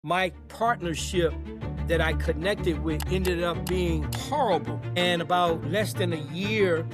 My partnership that I connected with ended up being horrible. And about less than a year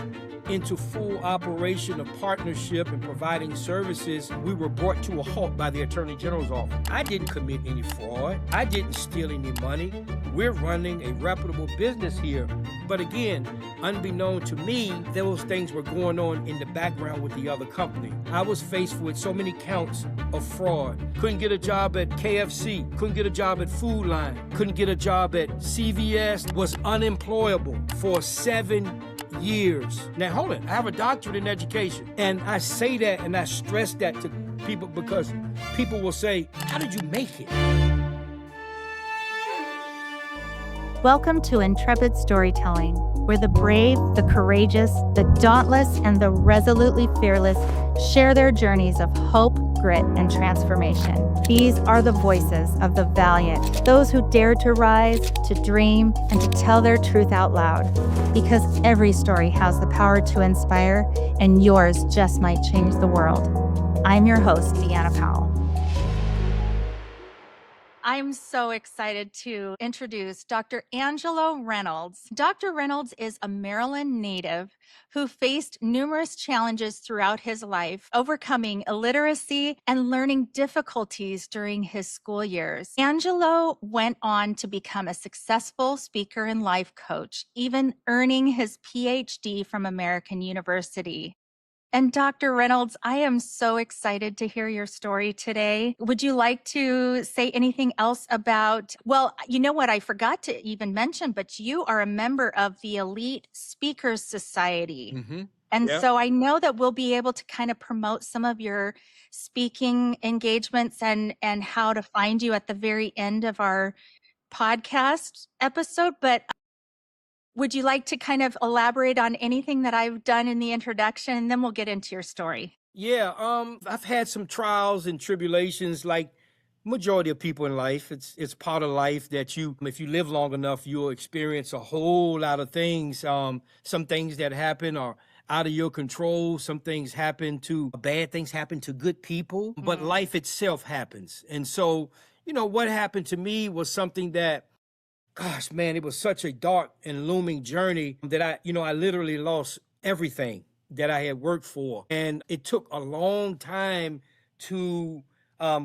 into full operation of partnership and providing services, we were brought to a halt by the Attorney General's office. I didn't commit any fraud. I didn't steal any money. We're running a reputable business here. But again, unbeknown to me, those things were going on in the background with the other company. I was faced with so many counts of fraud. Couldn't get a job at KFC, couldn't get a job at Food Line, couldn't get a job at CVS, was unemployable for 7 years. Now, hold on, I have a doctorate in education. And I say that and I stress that to people because people will say, how did you make it? Welcome to Intrepid Storytelling, where the brave, the courageous, the dauntless, and the resolutely fearless share their journeys of hope, grit, and transformation. These are the voices of the valiant, those who dare to rise, to dream, and to tell their truth out loud. Because every story has the power to inspire, and yours just might change the world. I'm your host, Deanna Powell. I'm so excited to introduce Dr. Angelo Reynolds. Dr. Reynolds is a Maryland native who faced numerous challenges throughout his life, overcoming illiteracy and learning difficulties during his school years. Angelo went on to become a successful speaker and life coach, even earning his PhD from American University. And Dr. Reynolds, I am so excited to hear your story today. Would you like to say anything else about, well, you know what, I forgot to even mention, but you are a member of the Elite Speakers Society. Mm-hmm. And Yep. so I know that we'll be able to kind of promote some of your speaking engagements and how to find you at the very end of our podcast episode. But would you like to kind of elaborate on anything that I've done in the introduction, and then we'll get into your story? Yeah, I've had some trials and tribulations like majority of people in life. It's part of life that if you live long enough, you'll experience a whole lot of things. Some things that happen are out of your control. Some things bad things happen to good people, but life itself happens. And so, what happened to me was something that, gosh, man, it was such a dark and looming journey that I literally lost everything that I had worked for. And it took a long time to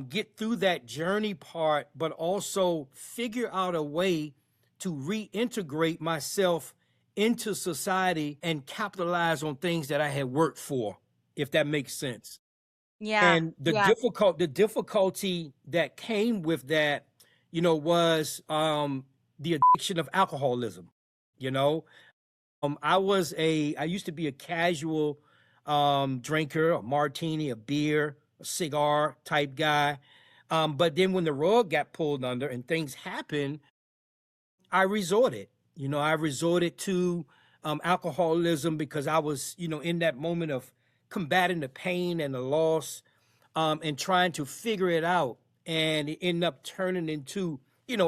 get through that journey part, but also figure out a way to reintegrate myself into society and capitalize on things that I had worked for, if that makes sense. Yeah. And the difficulty that came with that, was the addiction of alcoholism. I used to be a casual drinker, a martini, a beer, a cigar type guy. But then when the rug got pulled under and things happened, I resorted. I resorted to alcoholism because I was, in that moment of combating the pain and the loss and trying to figure it out. And it ended up turning into,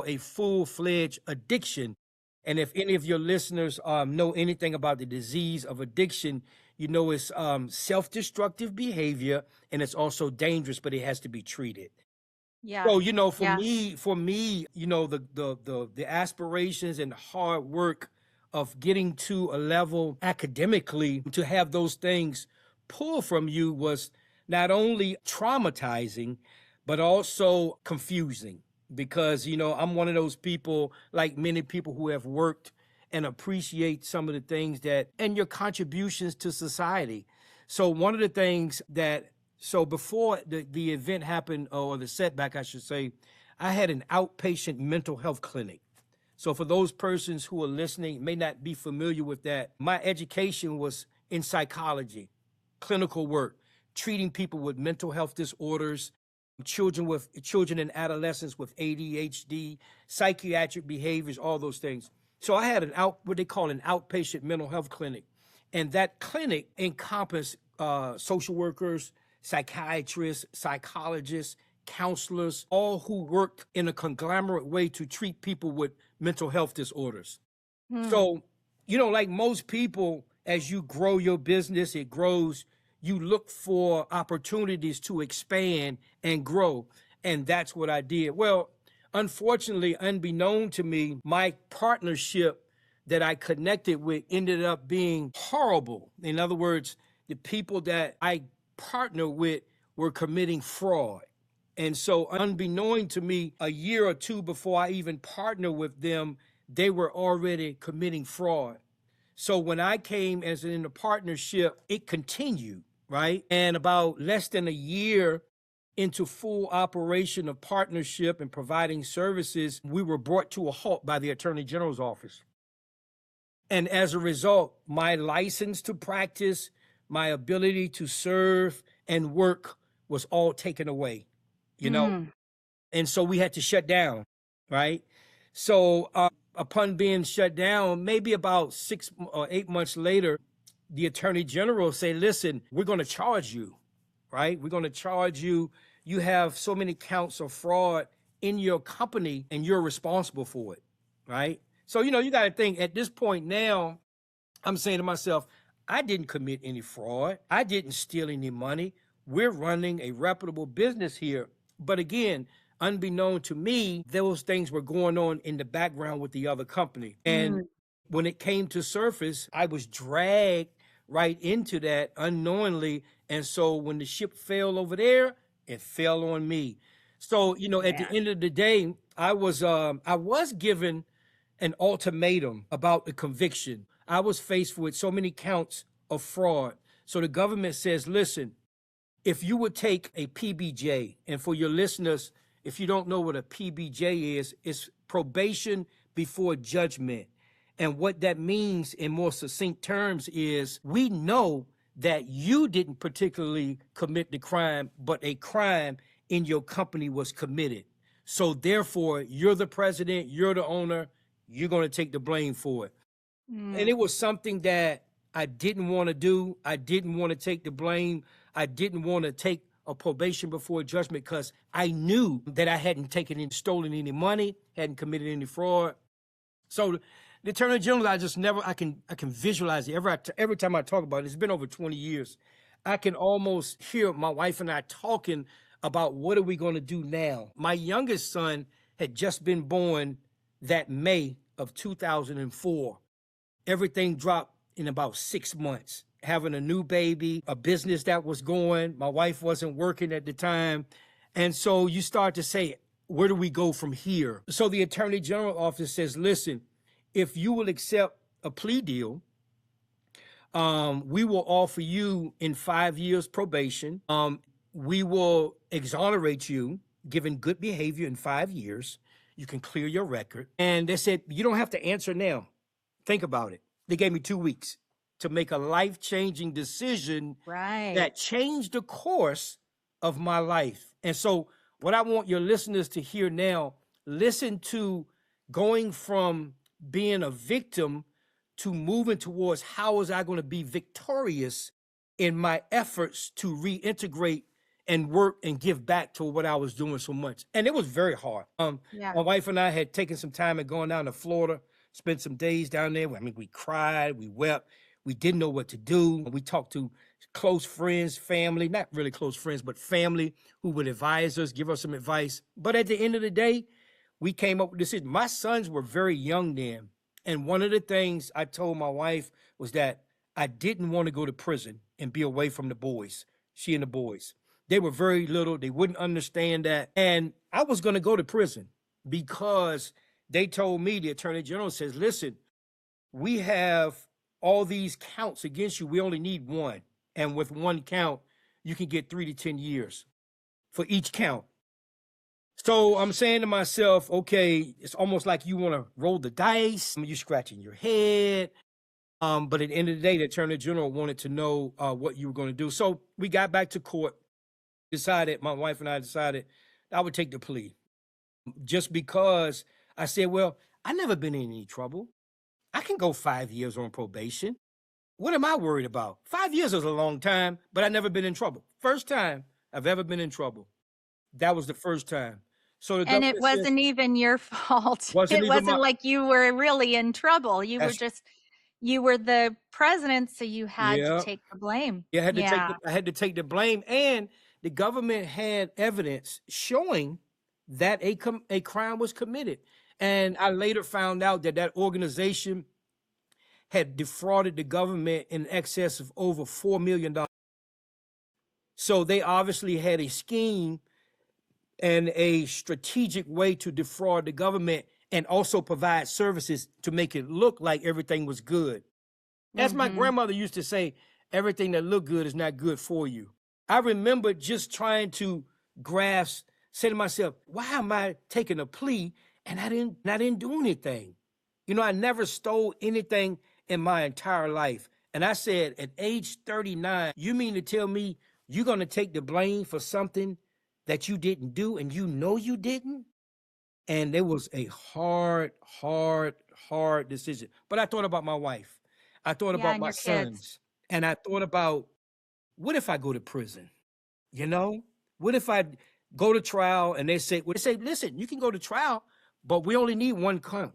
a full-fledged addiction. And if any of your listeners know anything about the disease of addiction, it's self-destructive behavior, and it's also dangerous, but it has to be treated. Yeah. So, for me, the aspirations and hard work of getting to a level academically to have those things pull from you was not only traumatizing, but also confusing. Because, I'm one of those people, like many people who have worked and appreciate some of the things and your contributions to society. So one of the things before the event happened, or the setback, I should say, I had an outpatient mental health clinic. So for those persons who are listening, may not be familiar with that, my education was in psychology, clinical work, treating people with mental health disorders, children and adolescents with ADHD, psychiatric behaviors, all those things. So I had what they call an outpatient mental health clinic. And that clinic encompassed social workers, psychiatrists, psychologists, counselors, all who worked in a conglomerate way to treat people with mental health disorders. So, like most people, as you grow your business, it grows, you look for opportunities to expand and grow. And that's what I did. Well, Unfortunately, unbeknown to me, my partnership that I connected with ended up being horrible. In other words, the people that I partnered with were committing fraud. And so, unbeknown to me, a year or two before I even partnered with them, they were already committing fraud. So when I came as in a partnership, it continued, right? And about less than a year into full operation of partnership and providing services, we were brought to a halt by the Attorney General's office. And as a result, my license to practice, my ability to serve and work was all taken away, you know? And so we had to shut down, right? So upon being shut down, maybe about 6 or 8 months later, the Attorney General said, listen, we're going to charge you, right? We're going to charge you. You have so many counts of fraud in your company and you're responsible for it, right? So, you got to think at this point now, I'm saying to myself, I didn't commit any fraud. I didn't steal any money. We're running a reputable business here. But again, unbeknown to me, those things were going on in the background with the other company. And when it came to surface, I was dragged right into that unknowingly. And so when the ship fell over there, it fell on me. So, at the end of the day, I was given an ultimatum about the conviction. I was faced with so many counts of fraud. So the government says, listen, if you would take a PBJ, and for your listeners, if you don't know what a PBJ is, it's probation before judgment. And what that means in more succinct terms is we know that you didn't particularly commit the crime, but a crime in your company was committed. So therefore, you're the president, you're the owner, you're going to take the blame for it. And it was something that I didn't want to do. I didn't want to take the blame. I didn't want to take a probation before judgment because I knew that I hadn't stolen any money, hadn't committed any fraud. So the Attorney General, I can visualize it every time I talk about it. It's been over 20 years. I can almost hear my wife and I talking about what are we going to do now. My youngest son had just been born that May of 2004. Everything dropped in about 6 months. Having a new baby, a business that was going, my wife wasn't working at the time. And so you start to say, where do we go from here? So the Attorney General office says, listen, if you will accept a plea deal, we will offer you in 5 years probation. We will exonerate you, given good behavior in 5 years. You can clear your record. And they said, you don't have to answer now. Think about it. They gave me 2 weeks to make a life-changing decision that changed the course of my life. And so what I want your listeners to hear now, listen to going from being a victim to moving towards how was I going to be victorious in my efforts to reintegrate and work and give back to what I was doing so much. And it was very hard. My wife and I had taken some time and gone down to Florida, spent some days down there. I mean, we cried, we wept, we didn't know what to do. We talked to close friends, family, not really close friends, but family who would advise us, give us some advice. But at the end of the day, we came up with this. My sons were very young then. And one of the things I told my wife was that I didn't want to go to prison and be away from the boys, she and the boys. They were very little. They wouldn't understand that. And I was going to go to prison because they told me, the Attorney General says, listen, we have all these counts against you. We only need one. And with one count, you can get 3 to 10 years for each count. So I'm saying to myself, okay, it's almost like you want to roll the dice. You're scratching your head. But at the end of the day, the Attorney General wanted to know what you were going to do. So we got back to court, my wife and I decided I would take the plea. Just because I said, well, I've never been in any trouble. I can go 5 years on probation. What am I worried about? 5 years is a long time, but I've never been in trouble. First time I've ever been in trouble. That was the first time. So the And it government wasn't even your fault. wasn't It even wasn't my. like you were really in trouble. You were the president, so you had to Yeah, take the blame. yeah. Yeah. I had to take the blame, and the government had evidence showing that a crime was committed. And I later found out that that organization had defrauded the government in excess of over $4 million. So they obviously had a scheme and a strategic way to defraud the government and also provide services to make it look like everything was good. As my grandmother used to say, everything that looked good is not good for you. I remember just trying to grasp, say to myself, why am I taking a plea and I didn't do anything? You know, I never stole anything in my entire life. And I said, at age 39, you mean to tell me you're going to take the blame for something that you didn't do and you know you didn't? And it was a hard decision. But I thought about my wife. I thought Yeah, about and my your kids. sons. And I thought about, what if I go to prison? You know, what if I go to trial and they say, listen, you can go to trial, but we only need one count.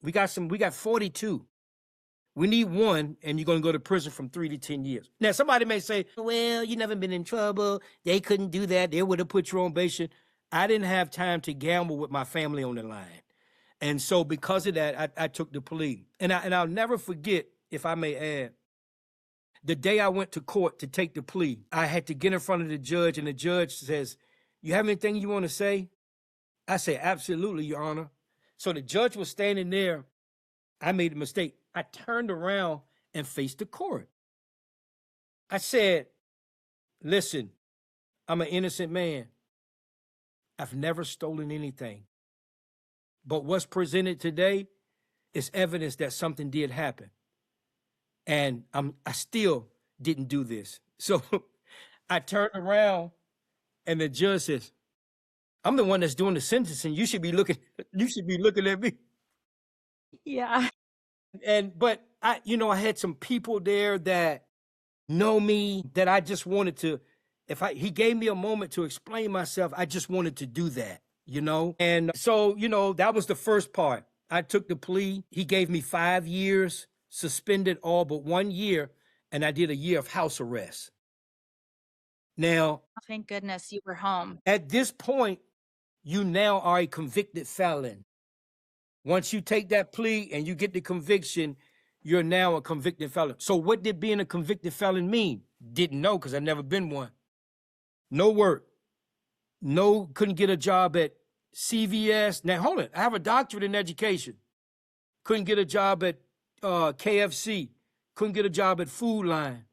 We got 42. We need one, and you're going to go to prison from 3 to 10 years. Now, somebody may say, well, you never been in trouble. They couldn't do that. They would have put you on probation. I didn't have time to gamble with my family on the line. And so because of that, I took the plea. And I'll never forget, if I may add, the day I went to court to take the plea, I had to get in front of the judge, and the judge says, you have anything you want to say? I say, absolutely, Your Honor. So the judge was standing there. I made a mistake. I turned around and faced the court. I said, listen, I'm an innocent man. I've never stolen anything. But what's presented today is evidence that something did happen. And I still didn't do this. So I turned around and the judge says, I'm the one that's doing the sentencing. You should be looking at me. Yeah. But I had some people there that know me, that I just wanted to, he gave me a moment to explain myself, I just wanted to do that, And so, that was the first part. I took the plea. He gave me 5 years, suspended all but 1 year, and I did a year of house arrest. Now, Thank goodness you were home. at this point, you now are a convicted felon. Once you take that plea and you get the conviction, you're now a convicted felon. So what did being a convicted felon mean? Didn't know, because I've never been one. No work. Couldn't get a job at CVS. Now, hold it. I have a doctorate in education. Couldn't get a job at KFC. Couldn't get a job at Food Line.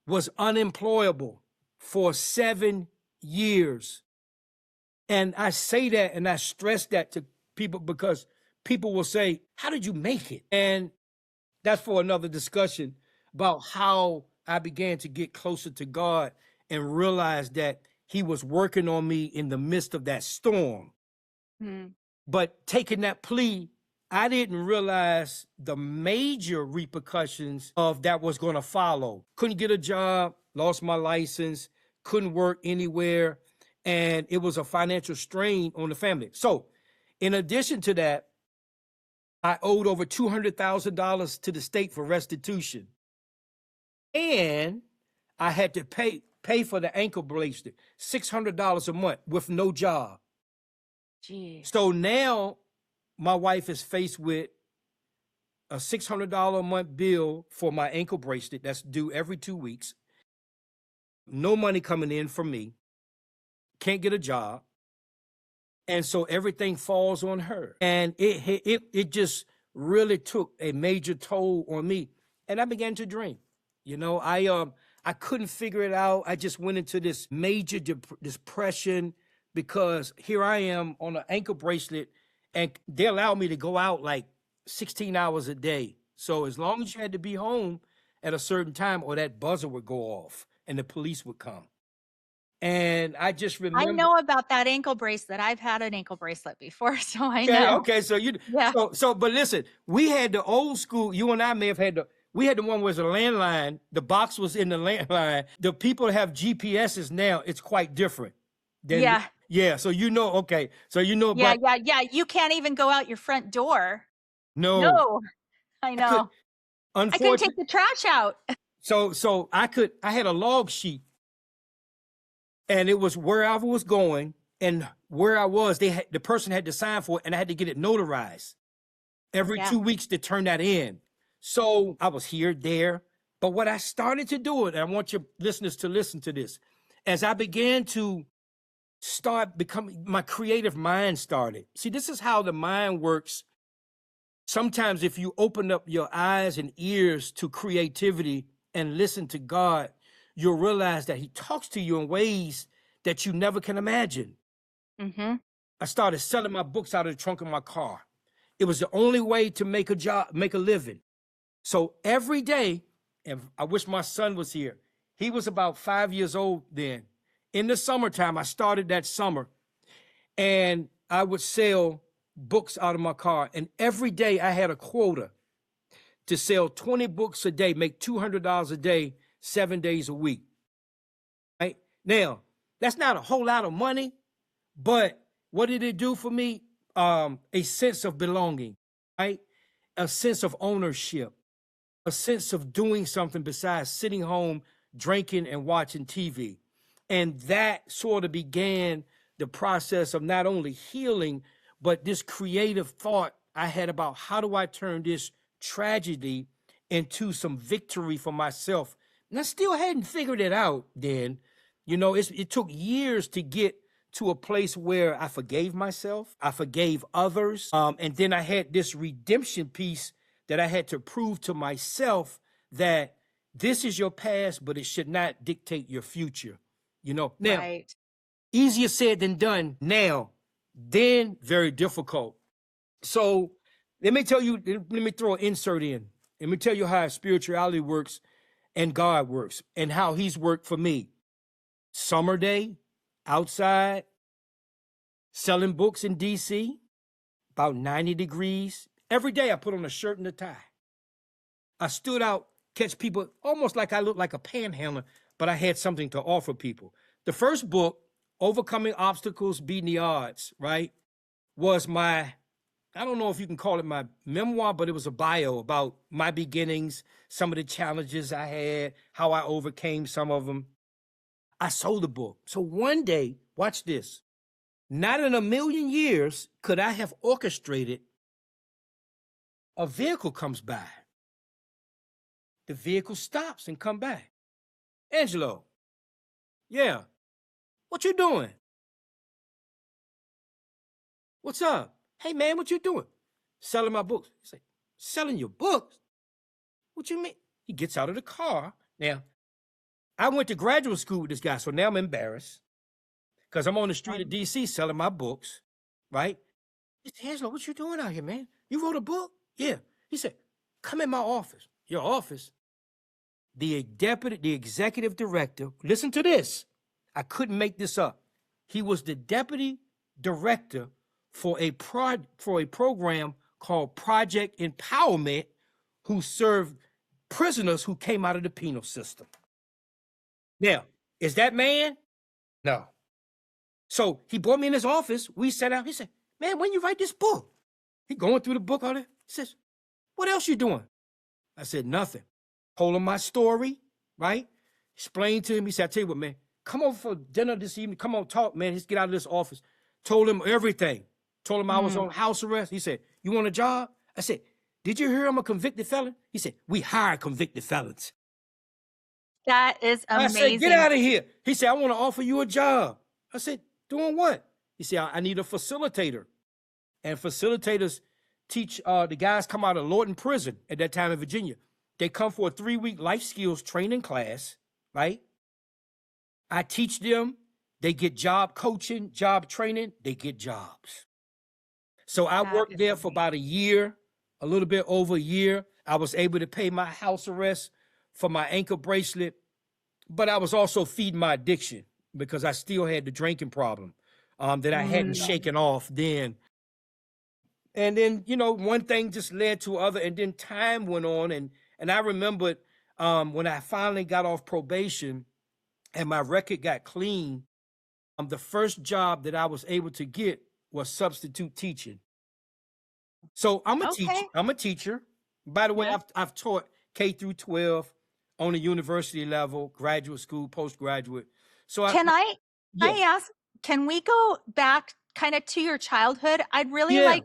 Was unemployable for 7 years. And I say that and I stress that to people because people will say, how did you make it? And that's for another discussion about how I began to get closer to God and realize that he was working on me in the midst of that storm. But taking that plea, I didn't realize the major repercussions of that was going to follow. Couldn't get a job, lost my license, couldn't work anywhere, and it was a financial strain on the family. So in addition to that, I owed over $200,000 to the state for restitution. And I had to pay for the ankle bracelet, $600 a month with no job. Jeez. So now my wife is faced with a $600 a month bill for my ankle bracelet that's due every 2 weeks. No money coming in from me. Can't get a job. And so everything falls on her. And it just really took a major toll on me. And I began to drink. I couldn't figure it out. I just went into this major depression because here I am on an ankle bracelet and they allowed me to go out like 16 hours a day. So as long as you had to be home at a certain time or that buzzer would go off and the police would come. And I just remember. I know about that ankle bracelet. I've had an ankle bracelet before, so I know. Okay, so but listen, we had the old school, you and I may have had we had the one where it was a landline, the box was in the landline. The people that have GPSs now, it's quite different. Yeah, so okay. So Yeah. You can't even go out your front door. No. I know. I couldn't take the trash out. So I had a log sheet and it was where I was going And where I was, the person had to sign for it, and I had to get it notarized every 2 weeks to turn that in. So I was here, there. But what I started to do, and I want your listeners to listen to this, as I began to start becoming, my creative mind started. See, this is how the mind works. Sometimes if you open up your eyes and ears to creativity and listen to God, you'll realize that he talks to you in ways that you never can imagine. I started selling my books out of the trunk of my car. It was the only way to make a living. So every day, and I wish my son was here. He was about 5 years old then. In the summertime, I started that summer, and I would sell books out of my car. And every day I had a quota to sell 20 books a day, make $200 a day, 7 days a week. Right? Now, that's not a whole lot of money, but what did it do for me? A sense of belonging, right? A sense of ownership, a sense of doing something besides sitting home, drinking and watching TV. And that sort of began the process of not only healing, but this creative thought I had about how do I turn this tragedy into some victory for myself. And I still hadn't figured it out then. You know, it took years to get to a place where I forgave myself, I forgave others, and then I had this redemption piece that I had to prove to myself that this is your past, but it should not dictate your future. You know, now, easier said than done now, then very difficult. So let me throw an insert in. Let me tell you how spirituality works and God works and how he's worked for me. Summer day, outside, selling books in DC, about 90 degrees. Every day I put on a shirt and a tie. I stood out, catch people, almost like I looked like a panhandler, but I had something to offer people. The first book, Overcoming Obstacles, Beating the Odds, right, was my, I don't know if you can call it my memoir, but it was a bio about my beginnings, some of the challenges I had, how I overcame some of them. I sold the book. So one day, watch this, not in a million years could I have orchestrated a vehicle comes by. The vehicle stops and come back. Angelo, yeah, what you doing? What's up? Hey, man, what you doing? Selling my books. He said, selling your books? What you mean? He gets out of the car. Now, I went to graduate school with this guy, so now I'm embarrassed because I'm on the street of D.C. selling my books, right? He said, Angelo, what you doing out here, man? You wrote a book? Yeah. He said, come in my office. Your office? The executive director, listen to this. I couldn't make this up. He was the deputy director for a program called Project Empowerment, who served prisoners who came out of the penal system. Now, is that man? No. So he brought me in his office. We sat down. He said, man, when you write this book? He going through the book all that. He says, what else you doing? I said, nothing. Told him my story, right? Explained to him. He said, I tell you what, man, come over for dinner this evening. Come on, talk, man. Let's get out of this office. Told him everything. Told him I was on house arrest. He said, you want a job? I said, did you hear I'm a convicted felon? He said, we hire convicted felons. That is amazing. I said, get out of here. He said, I want to offer you a job. I said, doing what? He said, I need a facilitator. And facilitators teach the guys come out of Lorton Prison at that time in Virginia. They come for a 3-week life skills training class, right? I teach them. They get job coaching, job training. They get jobs. So I worked there for about a year, a little bit over a year. I was able to pay my house arrest for my ankle bracelet, but I was also feeding my addiction because I still had the drinking problem that I hadn't shaken off then. And then, you know, one thing just led to other, and then time went on. And I remembered when I finally got off probation and my record got clean, the first job that I was able to get was substitute teaching. So I'm a teacher. I'm a teacher. By the way, I've taught K through 12 on the university level, graduate school, postgraduate. So Can I ask, can we go back kind of to your childhood? I'd really Yeah. like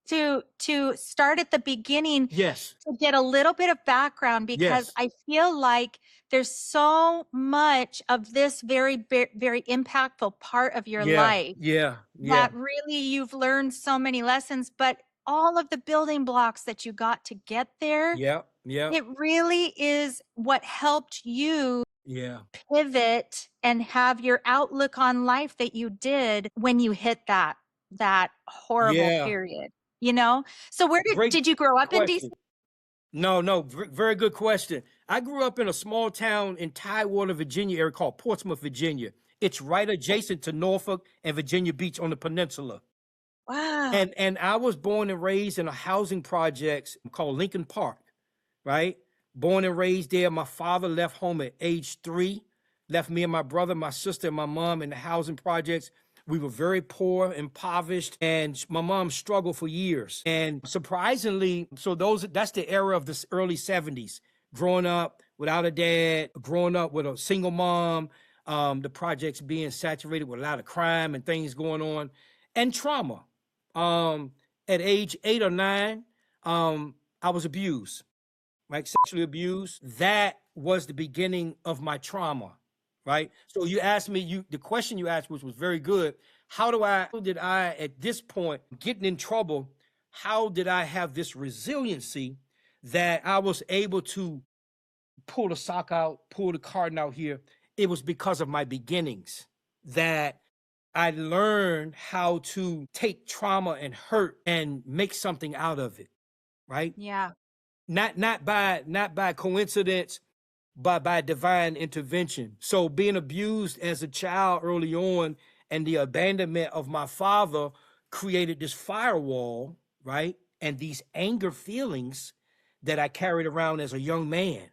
to start at the beginning Yes. to get a little bit of background, because Yes. I feel like there's so much of this very impactful part of your Yeah. life Yeah. Yeah. that really you've learned so many lessons, but all of the building blocks that you got to get there, Yeah. Yeah. it really is what helped you Yeah. pivot and have your outlook on life that you did when you hit that horrible Yeah. period, you know? So where Great did you grow up in DC? question. No, no, very good question. I grew up in a small town in Tidewater, Virginia area called Portsmouth, Virginia. It's right adjacent to Norfolk and Virginia Beach on the peninsula. Wow. And I was born and raised in a housing projects called Lincoln Park, right? Born and raised there. My father left home at age 3, left me and my brother, my sister, and my mom in the housing projects. We were very poor, impoverished, and my mom struggled for years. And surprisingly, so that's the era of the early 70s. Growing up without a dad, growing up with a single mom, the projects being saturated with a lot of crime and things going on, and trauma. Um, at age 8 or 9, I was abused, right? Sexually abused. That was the beginning of my trauma, right? So you asked me, the question you asked, which was very good. How did I, at this point, getting in trouble, how did I have this resiliency that I was able to pull the sock out, pull the card out here? It was because of my beginnings that I learned how to take trauma and hurt and make something out of it, right? Yeah. Not by coincidence, but by divine intervention. So being abused as a child early on and the abandonment of my father created this firewall, right? And these anger feelings that I carried around as a young man.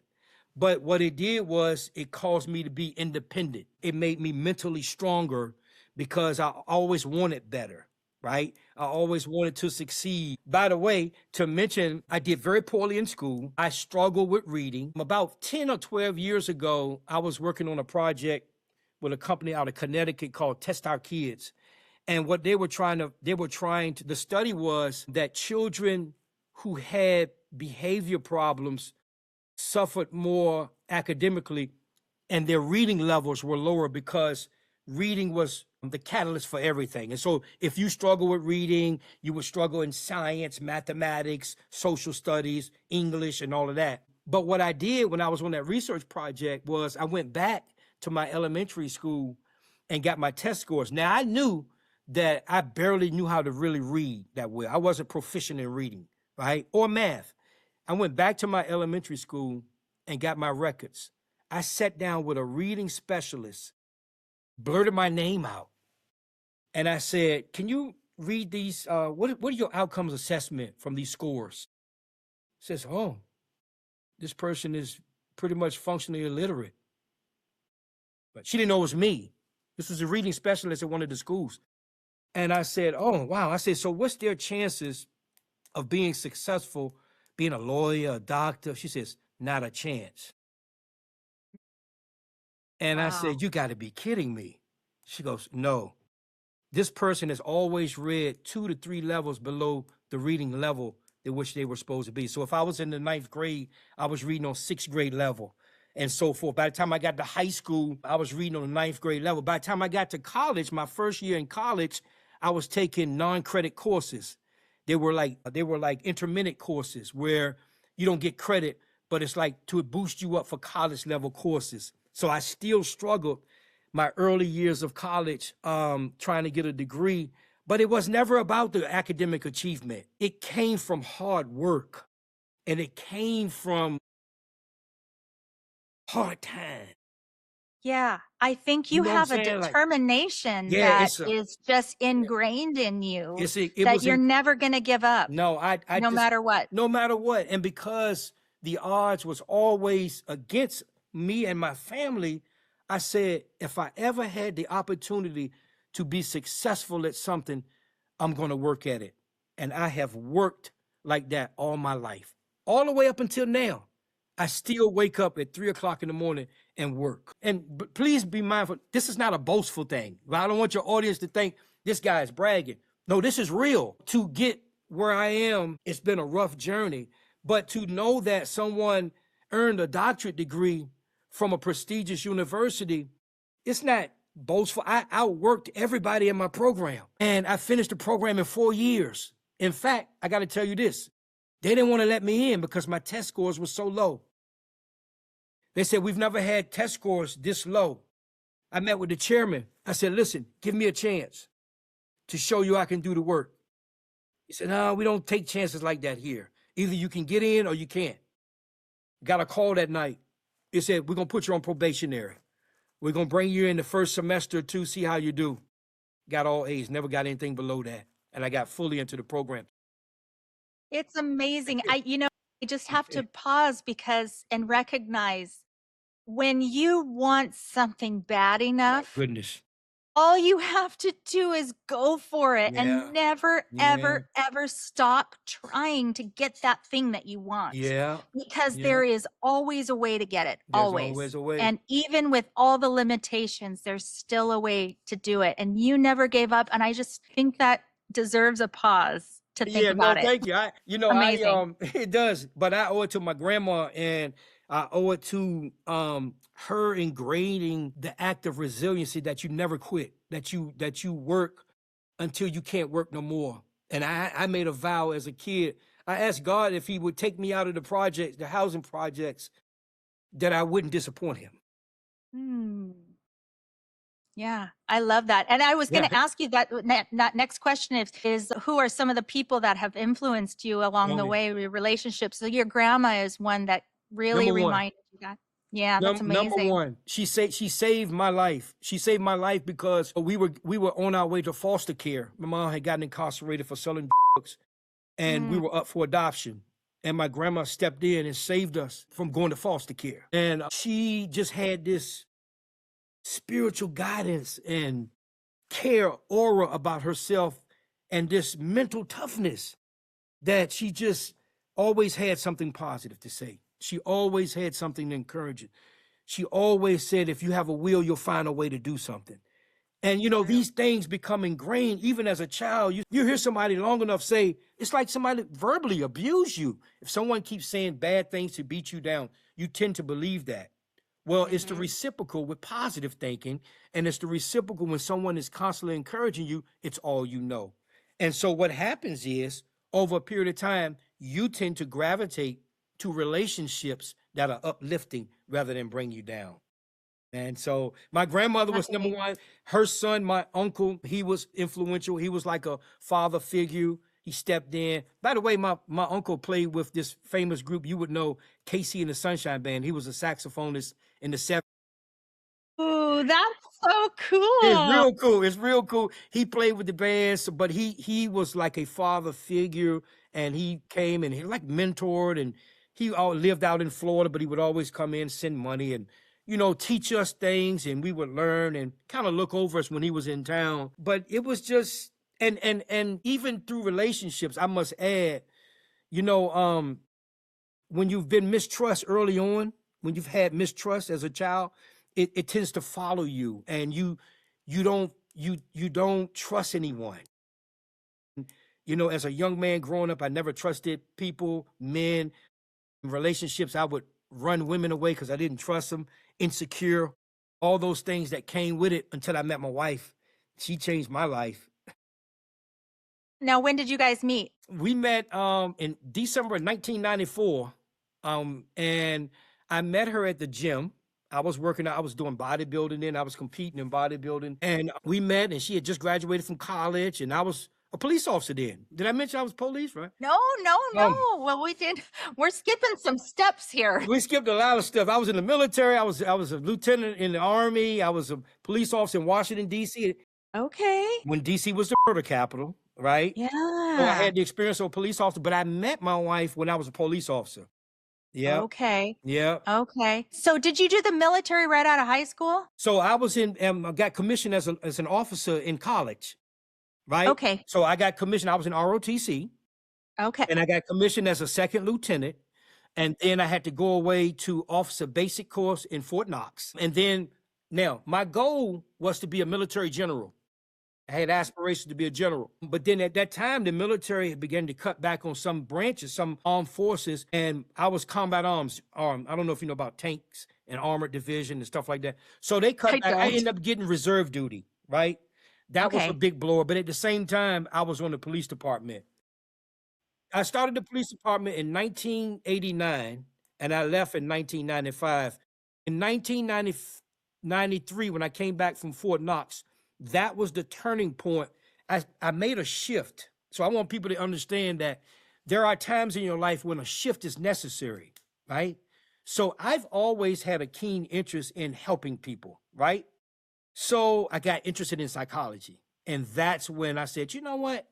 But what it did was it caused me to be independent. It made me mentally stronger because I always wanted better, right? I always wanted to succeed. By the way, to mention, I did very poorly in school. I struggled with reading. About 10 or 12 years ago, I was working on a project with a company out of Connecticut called Test Our Kids. And what the study was that children who had behavior problems suffered more academically and their reading levels were lower because reading was the catalyst for everything. And so if you struggle with reading, you would struggle in science, mathematics, social studies, English, and all of that. But what I did when I was on that research project was I went back to my elementary school and got my test scores. Now I knew that I barely knew how to really read that well. I wasn't proficient in reading, right? Or math. I went back to my elementary school and got my records. I sat down with a reading specialist, blurted my name out, and I said, "Can you read these? What are your outcomes assessment from these scores?" Says, "Oh, this person is pretty much functionally illiterate." But she didn't know it was me. This was a reading specialist at one of the schools. And I said, "Oh, wow." I said, "So what's their chances of being successful, being a lawyer, a doctor?" She says, "Not a chance." And I Wow. said, "You got to be kidding me." She goes, "No, this person has always read 2 to 3 levels below the reading level at which they were supposed to be. So if I was in the 9th grade, I was reading on 6th grade level and so forth. By the time I got to high school, I was reading on the 9th grade level. By the time I got to college, my first year in college, I was taking non-credit courses. They were like intermittent courses where you don't get credit, but it's like to boost you up for college level courses. So I still struggled my early years of college trying to get a degree, but it was never about the academic achievement. It came from hard work and it came from hard time. Yeah. I think You you know what I'm have a saying? Like, determination yeah, that is just ingrained in you, it that was you're in, never going to give up no, I no just, matter what. no matter what. And because the odds was always against me and my family, I said, if I ever had the opportunity to be successful at something, I'm going to work at it. And I have worked like that all my life, all the way up until now. I still wake up at 3 o'clock in the morning and work. But please be mindful, this is not a boastful thing. I don't want your audience to think this guy is bragging. No, this is real. To get where I am, it's been a rough journey. But to know that someone earned a doctorate degree from a prestigious university, it's not boastful. I outworked everybody in my program, and I finished the program in 4 years. In fact, I got to tell you this. They didn't want to let me in because my test scores were so low. They said, we've never had test scores this low. I met with the chairman. I said, listen, give me a chance to show you I can do the work. He said, no, we don't take chances like that here. Either you can get in or you can't. Got a call that night. It said, we're going to put you on probationary. We're going to bring you in the first semester or two, see how you do. Got all A's, never got anything below that. And I got fully into the program. It's amazing. I just have to pause and recognize when you want something bad enough, Goodness. all you have to do is go for it Yeah. and never, Yeah. ever, ever stop trying to get that thing that you want. Yeah. Because Yeah. there is always a way to get it. There's Always. always a way. And even with all the limitations, there's still a way to do it. And you never gave up. And I just think that deserves a pause to think about it. Thank you. Amazing. It does, but I owe it to my grandma, and I owe it to her ingraining the act of resiliency that you never quit, that you work until you can't work no more. And I made a vow as a kid. I asked God if he would take me out of the housing projects, that I wouldn't disappoint him. Yeah, I love that. And I was going to ask you that next question is who are some of the people that have influenced you along the way, your relationships? So your grandma is one that really reminded you that. Yeah, that's amazing. Number one, she saved my life. She saved my life because we were on our way to foster care. My mom had gotten incarcerated for selling drugs, and we were up for adoption. And my grandma stepped in and saved us from going to foster care. And she just had this spiritual guidance and care aura about herself, and this mental toughness that she just always had something positive to say. She always had something encouraging. She always said, if you have a will, you'll find a way to do something. And, these things become ingrained even as a child. You hear somebody long enough say, it's like somebody verbally abuse you. If someone keeps saying bad things to beat you down, you tend to believe that. Well, it's the reciprocal with positive thinking, and it's the reciprocal when someone is constantly encouraging you, it's all you know. And so what happens is, over a period of time, you tend to gravitate to relationships that are uplifting rather than bring you down. And so my grandmother was number one. Her son, my uncle, he was influential. He was like a father figure. He stepped in. By the way, my uncle played with this famous group. You would know, Casey and the Sunshine Band. He was a saxophonist in the 70s. Ooh, that's so cool. It's real cool. It's real cool. He played with the bands, but he was like a father figure, and he came and he like mentored, and he lived out in Florida, but he would always come in, send money, and teach us things, and we would learn and kind of look over us when he was in town. But it was just, and even through relationships, I must add, when you've been mistrust early on, when you've had mistrust as a child, it tends to follow you, and you don't trust anyone. As a young man growing up, I never trusted people, men, relationships. I would run women away because I didn't trust them, insecure, all those things that came with it until I met my wife. She changed my life. Now, when did you guys meet? We met in December of 1994, and I met her at the gym. I was working out. I was doing bodybuilding then. I was competing in bodybuilding. And we met, and she had just graduated from college, and I was a police officer then. Did I mention I was police, right? No. Well, we did. We're skipping some steps here. We skipped a lot of stuff. I was in the military. I was a lieutenant in the Army. I was a police officer in Washington, D.C. Okay. When D.C. was the murder capital, right? Yeah. So I had the experience of a police officer, but I met my wife when I was a police officer. Yeah. Okay. Yeah. Okay. So did you do the military right out of high school? So I was got commissioned as an officer in college, right? Okay. So I got commissioned. I was in ROTC. Okay. And I got commissioned as a second lieutenant. And then I had to go away to officer basic course in Fort Knox. And then now my goal was to be a military general. I had aspirations to be a general. But then at that time, the military had begun to cut back on some branches, some armed forces, and I was combat arms. I don't know if you know about tanks and armored division and stuff like that. So they cut I back. I don't. ended up getting reserve duty, right? That was a Okay. big blower. But at the same time, I was on the police department. I started the police department in 1989 and I left in 1995. In 1993, when I came back from Fort Knox, that was the turning point. I made a shift. So I want people to understand that there are times in your life when a shift is necessary, right? So I've always had a keen interest in helping people, right? So I got interested in psychology. And that's when I said, you know what?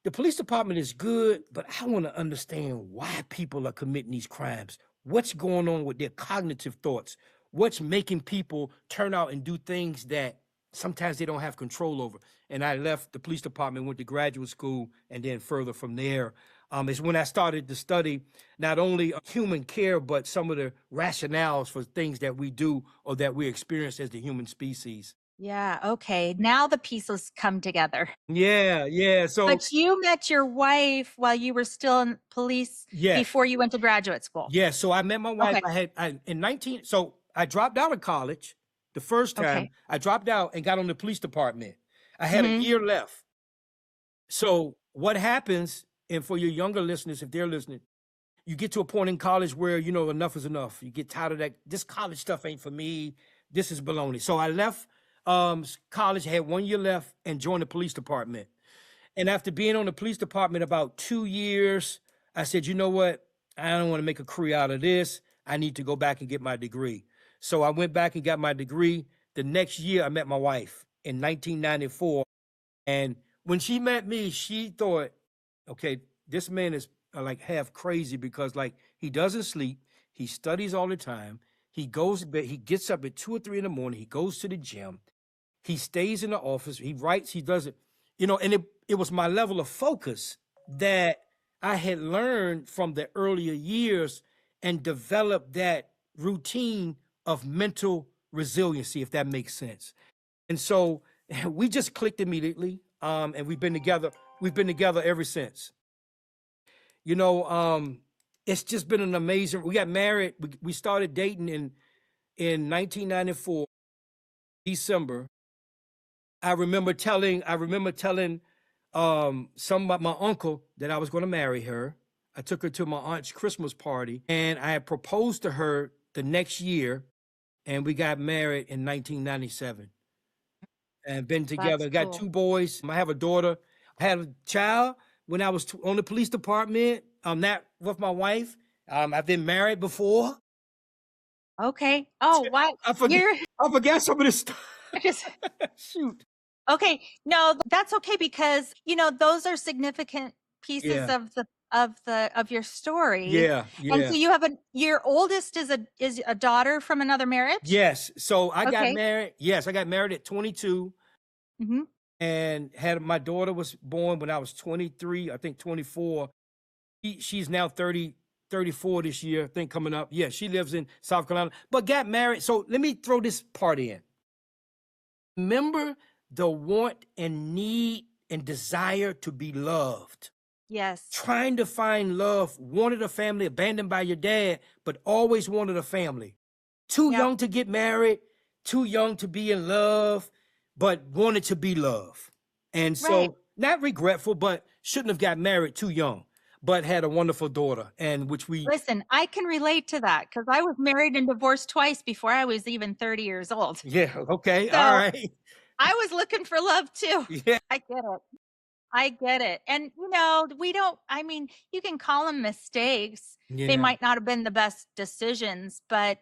The police department is good, but I want to understand why people are committing these crimes. What's going on with their cognitive thoughts? What's making people turn out and do things that sometimes they don't have control over? And I left the police department, went to graduate school, and then further from there is when I started to study not only human care, but some of the rationales for things that we do or that we experience as the human species. Yeah. Okay. Now the pieces come together. Yeah. So But you met your wife while you were still in police yes. before you went to graduate school. Yeah, so I met my wife. Okay. In 19, so I dropped out of college the first time. Okay. I dropped out and got on the police department. I had a Mhm. year left. So what happens, and for your younger listeners, if they're listening, you get to a point in college where, you know, enough is enough. You get tired of that. This college stuff ain't for me. This is baloney. So I left college, had 1 year left, and joined the police department. And after being on the police department about 2 years, I said, you know what? I don't want to make a career out of this. I need to go back and get my degree. So I went back and got my degree. The next year, I met my wife in 1994. And when she met me, she thought, okay, this man is like half crazy because like he doesn't sleep. He studies all the time. He goes to bed. He gets up at 2 or 3 in the morning. He goes to the gym. He stays in the office. He writes. He does it, you know, and it was my level of focus that I had learned from the earlier years and developed that routine of mental resiliency, if that makes sense. And so we just clicked immediately. And we've been together. We've been together ever since. You know, it's just been an amazing. We got married. We started dating in 1994, December. I remember telling my uncle that I was going to marry her. I took her to my aunt's Christmas party and I had proposed to her the next year and we got married in 1997 and been together. That's Got cool. 2 boys. I have a daughter. I had a child when I was on the police department. I'm not with my wife. I've been married before. Okay. Oh, wow. I forget. You're I forgot some of this stuff. just Shoot. okay. No, that's okay because those are significant pieces Yeah. of your story. Yeah. And Yeah. so you have your oldest is a daughter from another marriage? Yes. So I got Okay. married. Yes, I got married at 22 Hmm. and had my daughter was born when I was 23, I think 24. She's now 30, 34 this year, I think coming up. Yeah, she lives in South Carolina, but got married. So let me throw this part in. Remember the want and need and desire to be loved. Yes. Trying to find love, wanted a family, abandoned by your dad, but always wanted a family. Too Yep. young to get married, too young to be in love, but wanted to be loved. And so, Right. not regretful, but shouldn't have got married too young, but had a wonderful daughter, and which we, Listen, I can relate to that because I was married and divorced twice before I was even 30 years old. yeah, okay, all So right. I was looking for love too. Yeah, I get it. I get it. And I mean, you can call them mistakes. They yeah, might not have been the best decisions, but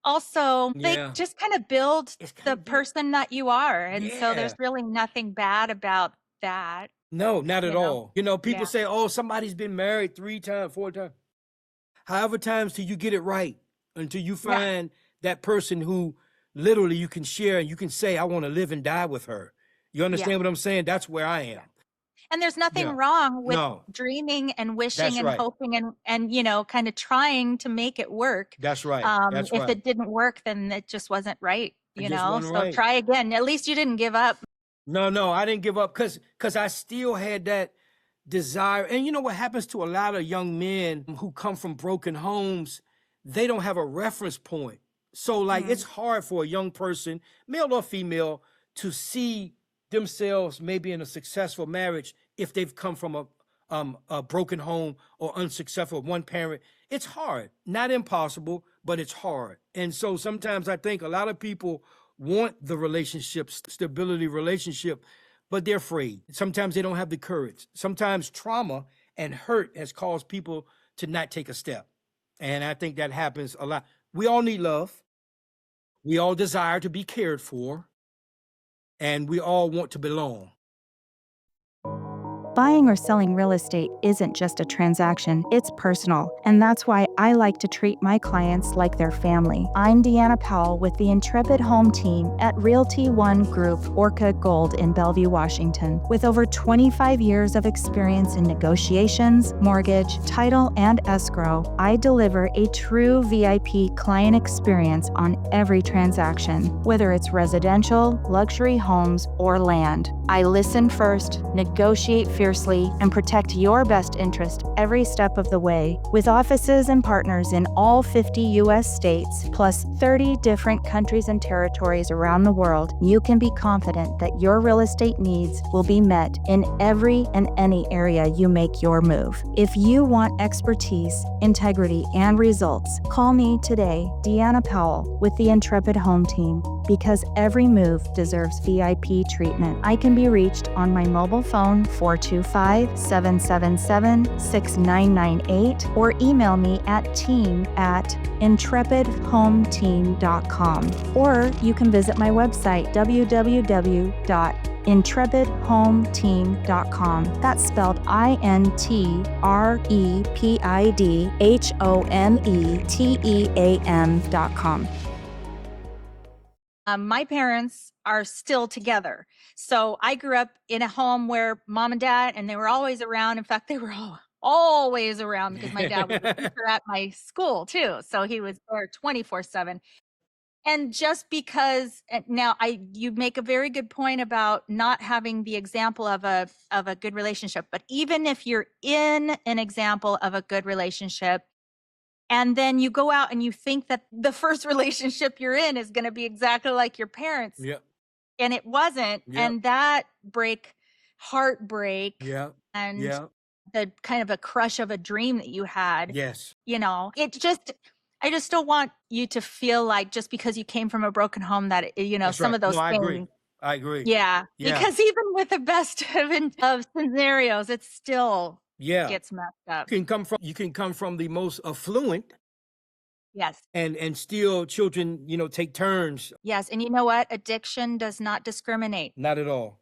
also they yeah. just kind of build It's kind the of beautiful. person that you are. And so Yeah. there's really nothing bad about that, No, not at you know? all. You know, people Yeah. say, oh, somebody's been married 3 times, 4 times. However times till you get it right, until you Yeah. find that person who literally you can share and you can say, I want to live and die with her. You understand Yeah. what I'm saying? That's where I am. And there's nothing Yeah. wrong with No, dreaming and wishing that's and right. hoping and kind of trying to make it work. That's right. That's If right. it didn't work, then it just wasn't right, It just wasn't So right. try again. At least you didn't give up. No, I didn't give up because I still had that desire. And you know what happens to a lot of young men who come from broken homes? They don't have a reference point. So like it's Mm. hard for a young person, male or female, to see themselves maybe in a successful marriage if they've come from a broken home or unsuccessful one parent. It's hard, not impossible, but it's hard. And so sometimes I think a lot of people want the relationship, stability relationship, but they're afraid. Sometimes they don't have the courage. Sometimes trauma and hurt has caused people to not take a step. And I think that happens a lot. We all need love. We all desire to be cared for, and we all want to belong. Buying or selling real estate isn't just a transaction, it's personal. And that's why I like to treat my clients like their family. I'm Deanna Powell with the Intrepid Home Team at Realty One Group, Orca Gold in Bellevue, Washington. With over 25 years of experience in negotiations, mortgage, title, and escrow, I deliver a true VIP client experience on every transaction, whether it's residential, luxury homes, or land. I listen first, negotiate fiercely, and protect your best interest every step of the way. With offices and partners in all 50 U.S. states, plus 30 different countries and territories around the world, you can be confident that your real estate needs will be met in every and any area you make your move. If you want expertise, integrity, and results, call me today, Deanna Powell, with the Intrepid Home Team, because every move deserves VIP treatment. I can be reached on my mobile phone 425-777-6998 or email me at team@intrepidhometeam.com. Or you can visit my website www.intrepidhometeam.com. That's spelled INTREPIDHOMETEAM.com. My parents are still together. So I grew up in a home where mom and dad, and they were always around. In fact, they were always around because my dad was a teacher at my school too. So he was there 24/7. And just because now you make a very good point about not having the example of a good relationship, but even if you're in an example of a good relationship, and then you go out and you think that the first relationship you're in is going to be exactly like your parents, Yep. and it wasn't. Yep. And that heartbreak, Yeah. and Yeah. the kind of a crush of a dream that you had, Yes. I just don't want you to feel like just because you came from a broken home that, That's some right. of those No, I agree. things. I agree. Yeah. Yeah. Because even with the best of scenarios, it still Yeah. gets messed up. You can come from the most affluent Yes. and still children, take turns. Yes. And you know what? Addiction does not discriminate. Not at all.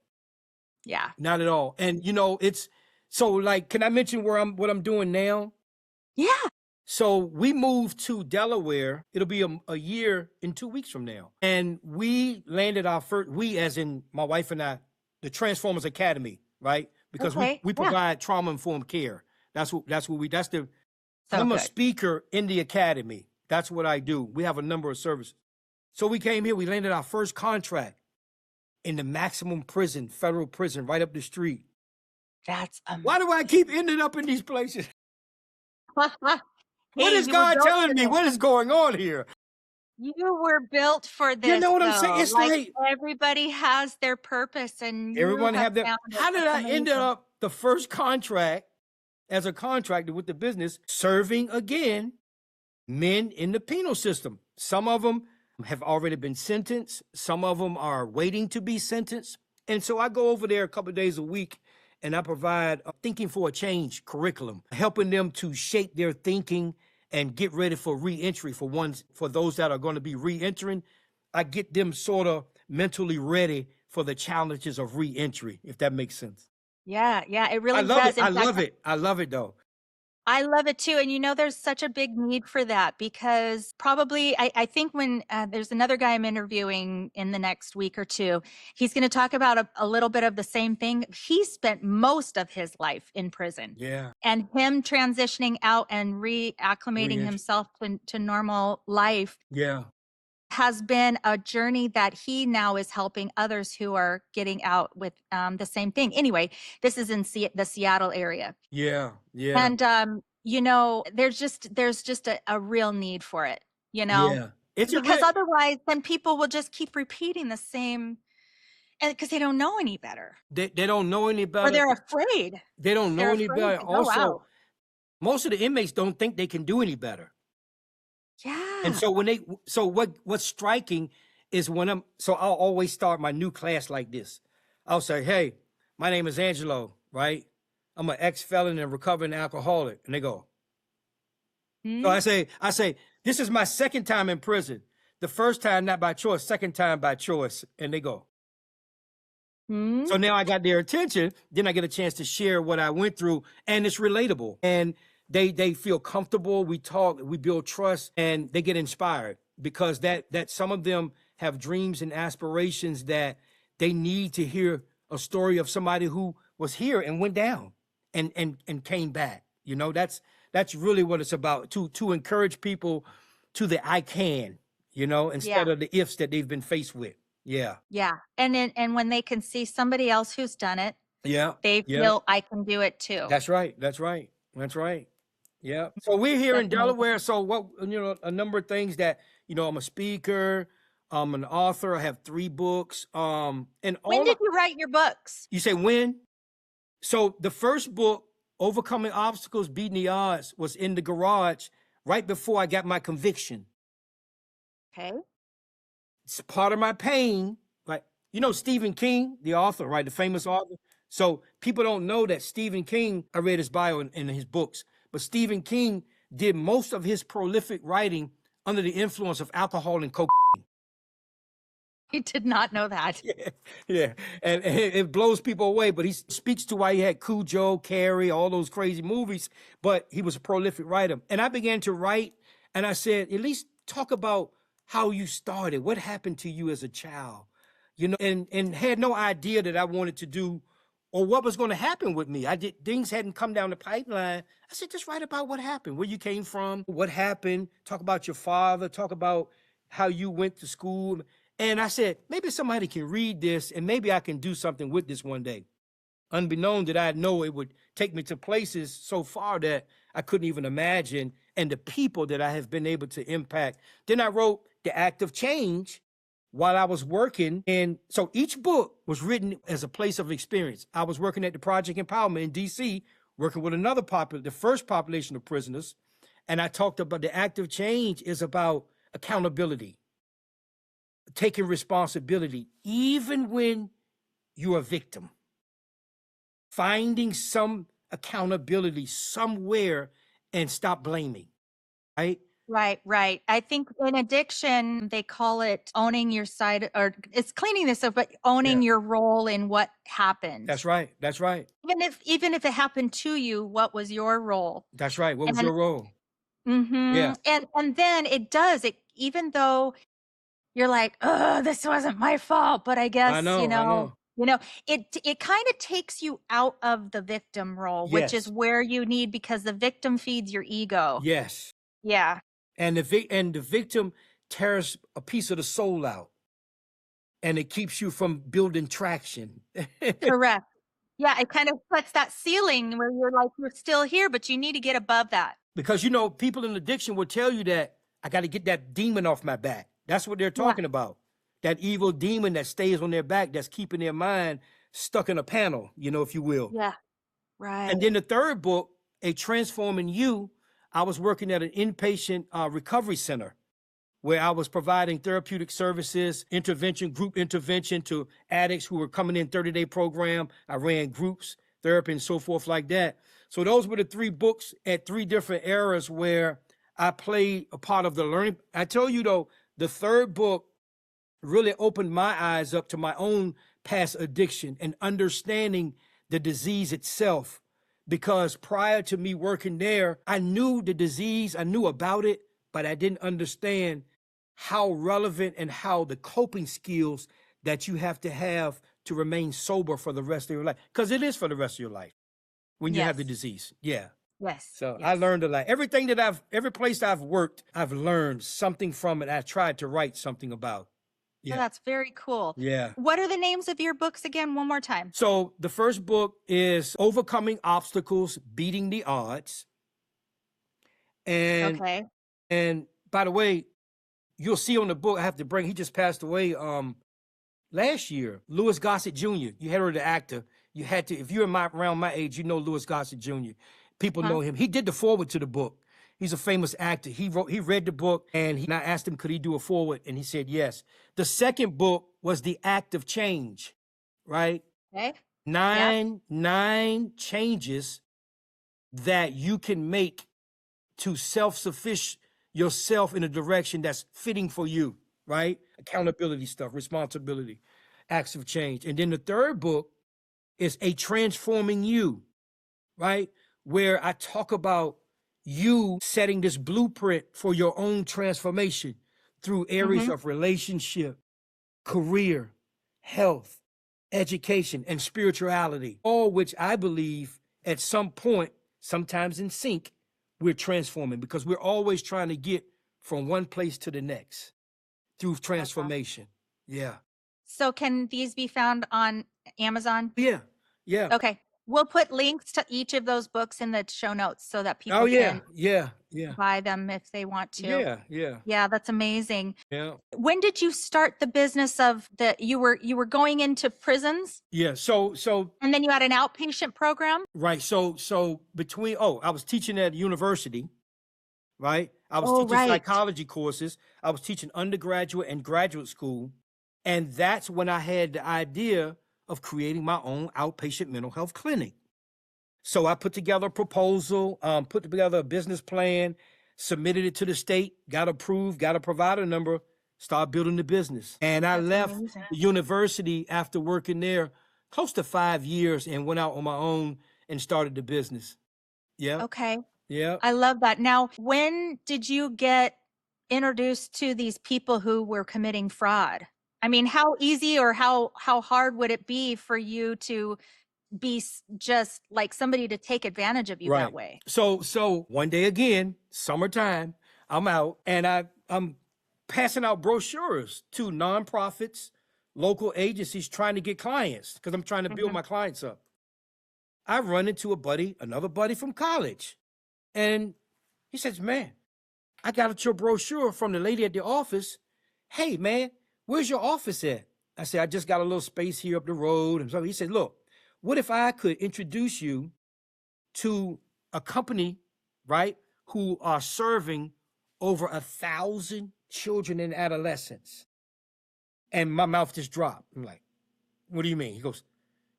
Yeah. Not at all. And it's so like, can I mention what I'm doing now? Yeah. So we moved to Delaware. It'll be a year in 2 weeks from now. And we landed our first, we as in my wife and I, the Transformers Academy, right? Because Okay. we Yeah. provide trauma-informed care. I'm So a good. speaker in the academy. That's what I do. We have a number of services. So we came here, we landed our first contract in the maximum prison, federal prison, right up the street. That's amazing. Why do I keep ending up in these places? What Hey, is you were God built telling for me? this. What is going on here? You were built for this. You know what I'm saying? though. It's like everybody has their purpose, and you everyone have have their. found it. How did That's I end amazing. up the first contract as a contractor with the business, serving again men in the penal system? Some of them have already been sentenced. Some of them are waiting to be sentenced. And so I go over there a couple of days a week and I provide a thinking for a change curriculum, helping them to shape their thinking and get ready for reentry for those that are going to be reentering. I get them sort of mentally ready for the challenges of reentry, if that makes sense. Yeah, it really I love does. it. I In fact, love it. I love it though. I love it too. And there's such a big need for that because probably, I think when there's another guy I'm interviewing in the next week or two, he's going to talk about a little bit of the same thing. He spent most of his life in prison. Yeah. And him transitioning out and reacclimating Reentry. himself to normal life Yeah. has been a journey that he now is helping others who are getting out with the same thing. Anyway, this is in the Seattle area. Yeah. Yeah. And, there's just a real need for it, Yeah. It's a because real, otherwise then people will just keep repeating the same, and because they don't know any better they don't know any or better. they're afraid. They don't know They're any afraid better. to go Also, out. most of the inmates don't think they can do any better. And Yeah. so what's striking is so I'll always start my new class like this. I'll say, hey, my name is Angelo, right? I'm an ex-felon and recovering alcoholic. And they go, so I say, this is my second time in prison. The first time not by choice, second time by choice. And they go. So now I got their attention. Then I get a chance to share what I went through, and it's relatable. And they feel comfortable. We talk, we build trust, and they get inspired because that some of them have dreams and aspirations that they need to hear a story of somebody who was here and went down and came back. That's really what it's about, to encourage people to the I can, instead of the ifs that they've been faced with. Yeah. Yeah. And when they can see somebody else who's done it, Yeah. they Yeah. feel I can do it too. That's right. That's right. That's right. Yeah. So we're here in Definitely. Delaware. So a number of things that, I'm a speaker, I'm an author. I have 3 books. And When all did you write your books? you say when? So the first book, Overcoming Obstacles, Beating the Odds, was in the garage right before I got my conviction. Okay. It's part of my pain. Like, Stephen King, the author, right? The famous author. So people don't know that Stephen King, I read his bio in his books, but Stephen King did most of his prolific writing under the influence of alcohol and cocaine. I did not know that. Yeah. And it blows people away, but he speaks to why he had Cujo, Carrie, all those crazy movies, but he was a prolific writer. And I began to write, and I said, at least talk about how you started, what happened to you as a child, and had no idea that I wanted to do or what was going to happen with me. Things hadn't come down the pipeline. I said, just write about what happened, where you came from, what happened, talk about your father, talk about how you went to school. And I said, maybe somebody can read this and maybe I can do something with this one day. Unbeknown that I know it would take me to places so far that I couldn't even imagine, and the people that I have been able to impact. Then I wrote The Act of Change while I was working. And so each book was written as a place of experience. I was working at the Project Empowerment in DC, working with the first population of prisoners. And I talked about The Act of Change is about accountability, taking responsibility, even when you're a victim. Finding some accountability somewhere and stop blaming, right? Right. I think in addiction, they call it owning your side, or it's cleaning this up, but owning your role in what happened. That's right. That's right. Even if it happened to you, what was your role? That's right. What was your role? Yeah. And then even though you're like, oh, this wasn't my fault, but I guess, I know. it kind of takes you out of the victim role, which is where you need, because the victim feeds your ego. Yes. Yeah. And the victim tears a piece of the soul out, and it keeps you from building traction. Correct. Yeah, it kind of puts that ceiling where you're like, you're still here, but you need to get above that. Because, people in addiction will tell you that I got to get that demon off my back. That's what they're talking about. That evil demon that stays on their back, that's keeping their mind stuck in a panel, if you will. Yeah, right. And then the third book, A Transforming You, I was working at an inpatient recovery center where I was providing therapeutic services, group intervention to addicts who were coming in 30-day program. I ran groups, therapy, and so forth like that. So those were the 3 books at 3 different eras where I played a part of the learning. I tell you though, the third book really opened my eyes up to my own past addiction and understanding the disease itself, because prior to me working there, I knew the disease, I knew about it, but I didn't understand how relevant and how the coping skills that you have to remain sober for the rest of your life. Because it is for the rest of your life when you have the Yes. disease. Yeah. Yes. So I Yes. learned a lot. Every place I've worked, I've learned something from it. I tried to write something about. Oh, Yeah. that's very cool. Yeah. What are the names of your books again? One more time. So the first book is Overcoming Obstacles, Beating the Odds. And Okay. and by the way, you'll see on the book, he just passed away last year. Louis Gossett Jr. You had heard the actor. You had to, if you're around my age, you know Louis Gossett Jr. People know him. He did the foreword to the book. He's a famous actor. He read the book, and I asked him, could he do a foreword? And he said yes. The second book was The Act of Change, right? Okay. Nine changes that you can make to self-sufficient yourself in a direction that's fitting for you, right? Accountability stuff, responsibility, acts of change. And then the third book is A Transforming You, right? Where I talk about you setting this blueprint for your own transformation through areas of relationship, career, health, education, and spirituality, all which I believe at some point, sometimes in sync, we're transforming, because we're always trying to get from one place to the next through transformation. Yeah. So can these be found on Amazon? Yeah. Yeah. Okay. We'll put links to each of those books in the show notes so that people Oh, yeah. can Yeah. Yeah. buy them if they want to. Yeah. Yeah. Yeah, that's amazing. Yeah. When did you start the business of you were going into prisons Yeah. So and then you had an outpatient program? right. So between, I was teaching at university, right? I was Oh, teaching right. psychology courses. I was teaching undergraduate and graduate school. And that's when I had the idea of creating my own outpatient mental health clinic. So I put together a proposal, put together a business plan, submitted it to the state, got approved, got a provider number, started building the business. And I That's left amazing. the university after working there close to 5 years and went out on my own and started the business. Yeah. Okay. Yeah. I love that. Now, when did you get introduced to these people who were committing fraud? I mean, how easy or how hard would it be for you to be just like somebody to take advantage of you that way? So one day again, summertime, I'm out and I'm passing out brochures to nonprofits, local agencies trying to get clients because I'm trying to build my clients up. I run into another buddy from college, and he says, "Man, I got your brochure from the lady at the office. Hey, man, where's your office at?" I said, "I just got a little space here up the road." And so he said, "Look, what if I could introduce you to a company, right, who are serving over 1,000 children and adolescents?" And my mouth just dropped. I'm like, "What do you mean?" He goes,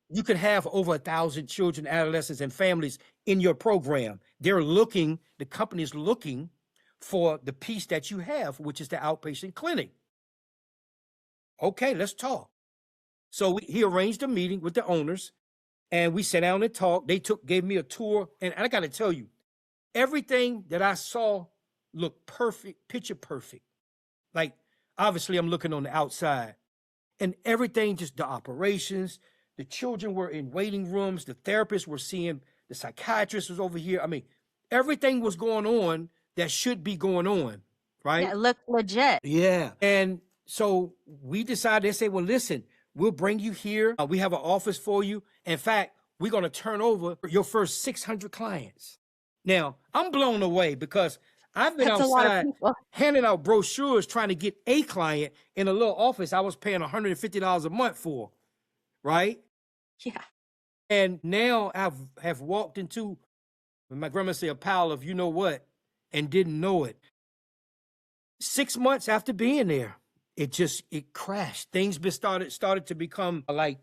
"You could have over 1,000 children, adolescents, and families in your program. The company's looking for the piece that you have, which is the outpatient clinic." Okay, let's talk. So he arranged a meeting with the owners, and we sat down and talked. They gave me a tour, and I got to tell you, everything that I saw looked perfect, picture perfect. Like, obviously, I'm looking on the outside, and everything, just the operations, the children were in waiting rooms, the therapists were seeing, the psychiatrist was over here. I mean, everything was going on that should be going on, right? Yeah, it looked legit. Yeah. And so we decided, they say, "Well, listen, we'll bring you here. We have an office for you. In fact, we're going to turn over your first 600 clients." Now, I'm blown away because I've been That's a lot of outside people. handing out brochures trying to get a client in a little office I was paying $150 a month for, right? Yeah. And now have walked into, my grandma say, a pile of you know what, and didn't know it. 6 months after being there, it crashed. Things started to become like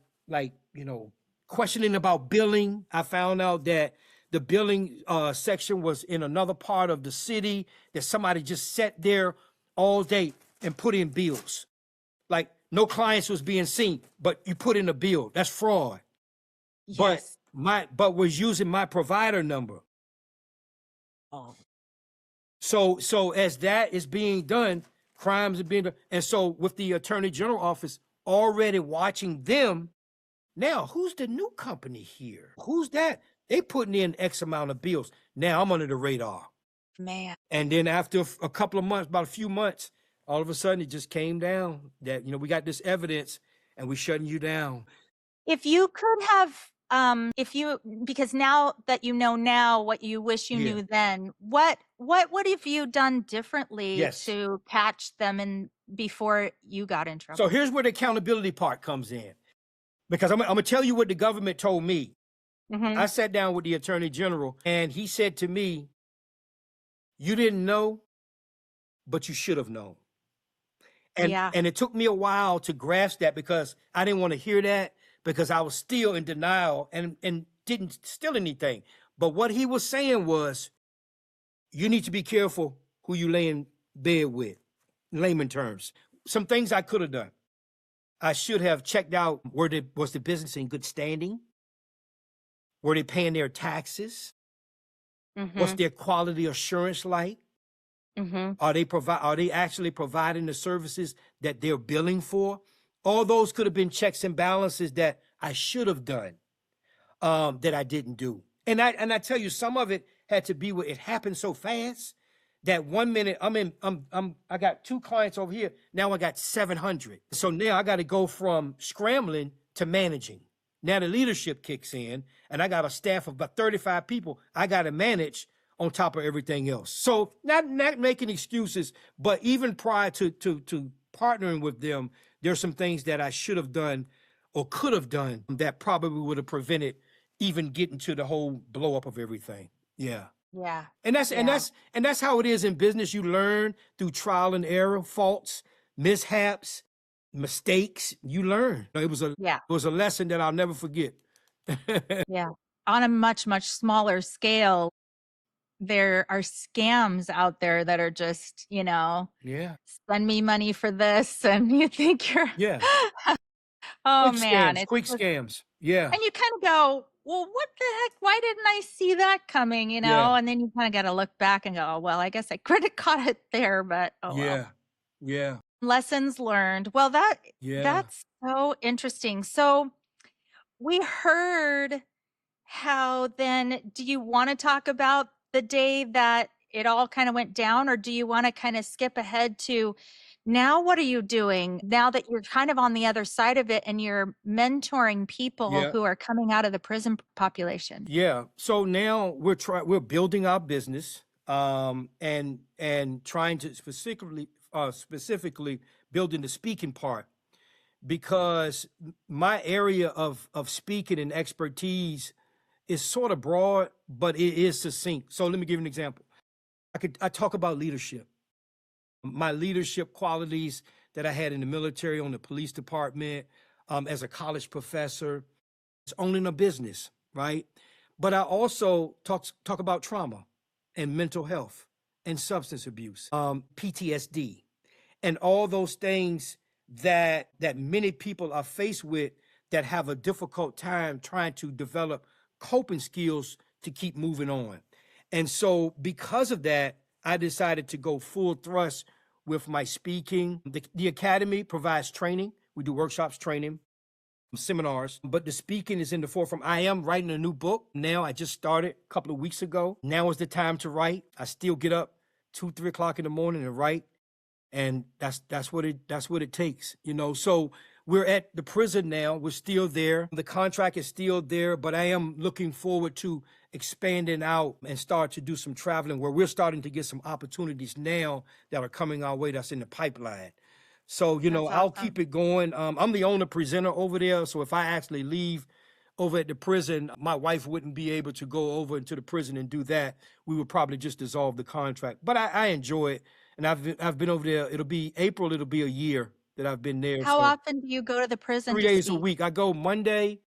questioning about billing. I found out that the billing section was in another part of the city, that somebody just sat there all day and put in bills. Like no clients was being seen, but you put in a bill. That's fraud. Yes. But but was using my provider number. Oh. So as that is being done, crimes are being done. And so with the Attorney General office already watching them, now who's the new company here? Who's that? They putting in X amount of bills. Now I'm under the radar. Man. And then after a couple of months, about a few months, all of a sudden it just came down that, we got this evidence and we shutting you down. If you could have, because now that you know now what you wish you Yeah. knew then, what would have you done differently Yes. to catch them in before you got in trouble? So here's where the accountability part comes in. Because I'm going to tell you what the government told me. Mhm. I sat down with the Attorney General and he said to me, you didn't know, but you should have known. And it took me a while to grasp that because I didn't want to hear that because I was still in denial and didn't steal anything. But what he was saying was, you need to be careful who you lay in bed with, in layman terms. Some things I could have done. I should have checked out was the business in good standing? Were they paying their taxes? What's their quality assurance like? Are they actually providing the services that they're billing for? All those could have been checks and balances that I should have done, that I didn't do. And I tell you, some of it had to be where it happened so fast that 1 minute I got 2 clients over here. Now I got 700. So now I got to go from scrambling to managing. Now the leadership kicks in and I got a staff of about 35 people I got to manage on top of everything else. So not making excuses, but even prior to partnering with them, there's some things that I should have done or could have done that probably would have prevented even getting to the whole blow up of everything. Yeah. Yeah. And that's how it is in business. You learn through trial and error, faults, mishaps, mistakes. You learn. It was a lesson that I'll never forget. Yeah. On a much, much smaller scale, there are scams out there that are just, Yeah. spend me money for this. And you think you're, Yeah. oh Quick man, scams. Quick scams. Yeah. and you kind of go, well, what the heck? Why didn't I see that coming? Yeah. And then you kind of got to look back and go, oh, well, I guess I could have caught it there, but oh well. Yeah. Yeah. Lessons learned. Well, Yeah. that's so interesting. So we heard how then, do you want to talk about the day that it all kind of went down, or do you want to kind of skip ahead to now? What are you doing now that you're kind of on the other side of it and you're mentoring people Yeah. who are coming out of the prison population? Yeah. So now we're building our business, and trying to specifically building the speaking part, because my area of speaking and expertise is sort of broad, but it is succinct. So let me give you an example. I talk about leadership, my leadership qualities that I had in the military, on the police department, as a college professor, it's owning a business, right? But I also talk about trauma and mental health and substance abuse, PTSD, and all those things that many people are faced with that have a difficult time trying to develop coping skills to keep moving on. And so because of that, I decided to go full thrust with my speaking. The Academy provides training. We do workshops, training, seminars, but the speaking is in the forefront. I am writing a new book now. I just started a couple of weeks ago. Now is the time to write. I still get up 2-3 o'clock in the morning and write. And that's what it takes, So we're at the prison now. We're still there. The contract is still there, but I am looking forward to expanding out and start to do some traveling, where we're starting to get some opportunities now that are coming our way that's in the pipeline. So, I'll keep it going. I'm the owner presenter over there. So if I actually leave over at the prison, my wife wouldn't be able to go over into the prison and do that. We would probably just dissolve the contract. But I enjoy it. And I've been over there. It'll be April. It'll be a year that I've been there. How So often do you go to the prison? 3 days a week. I go Monday.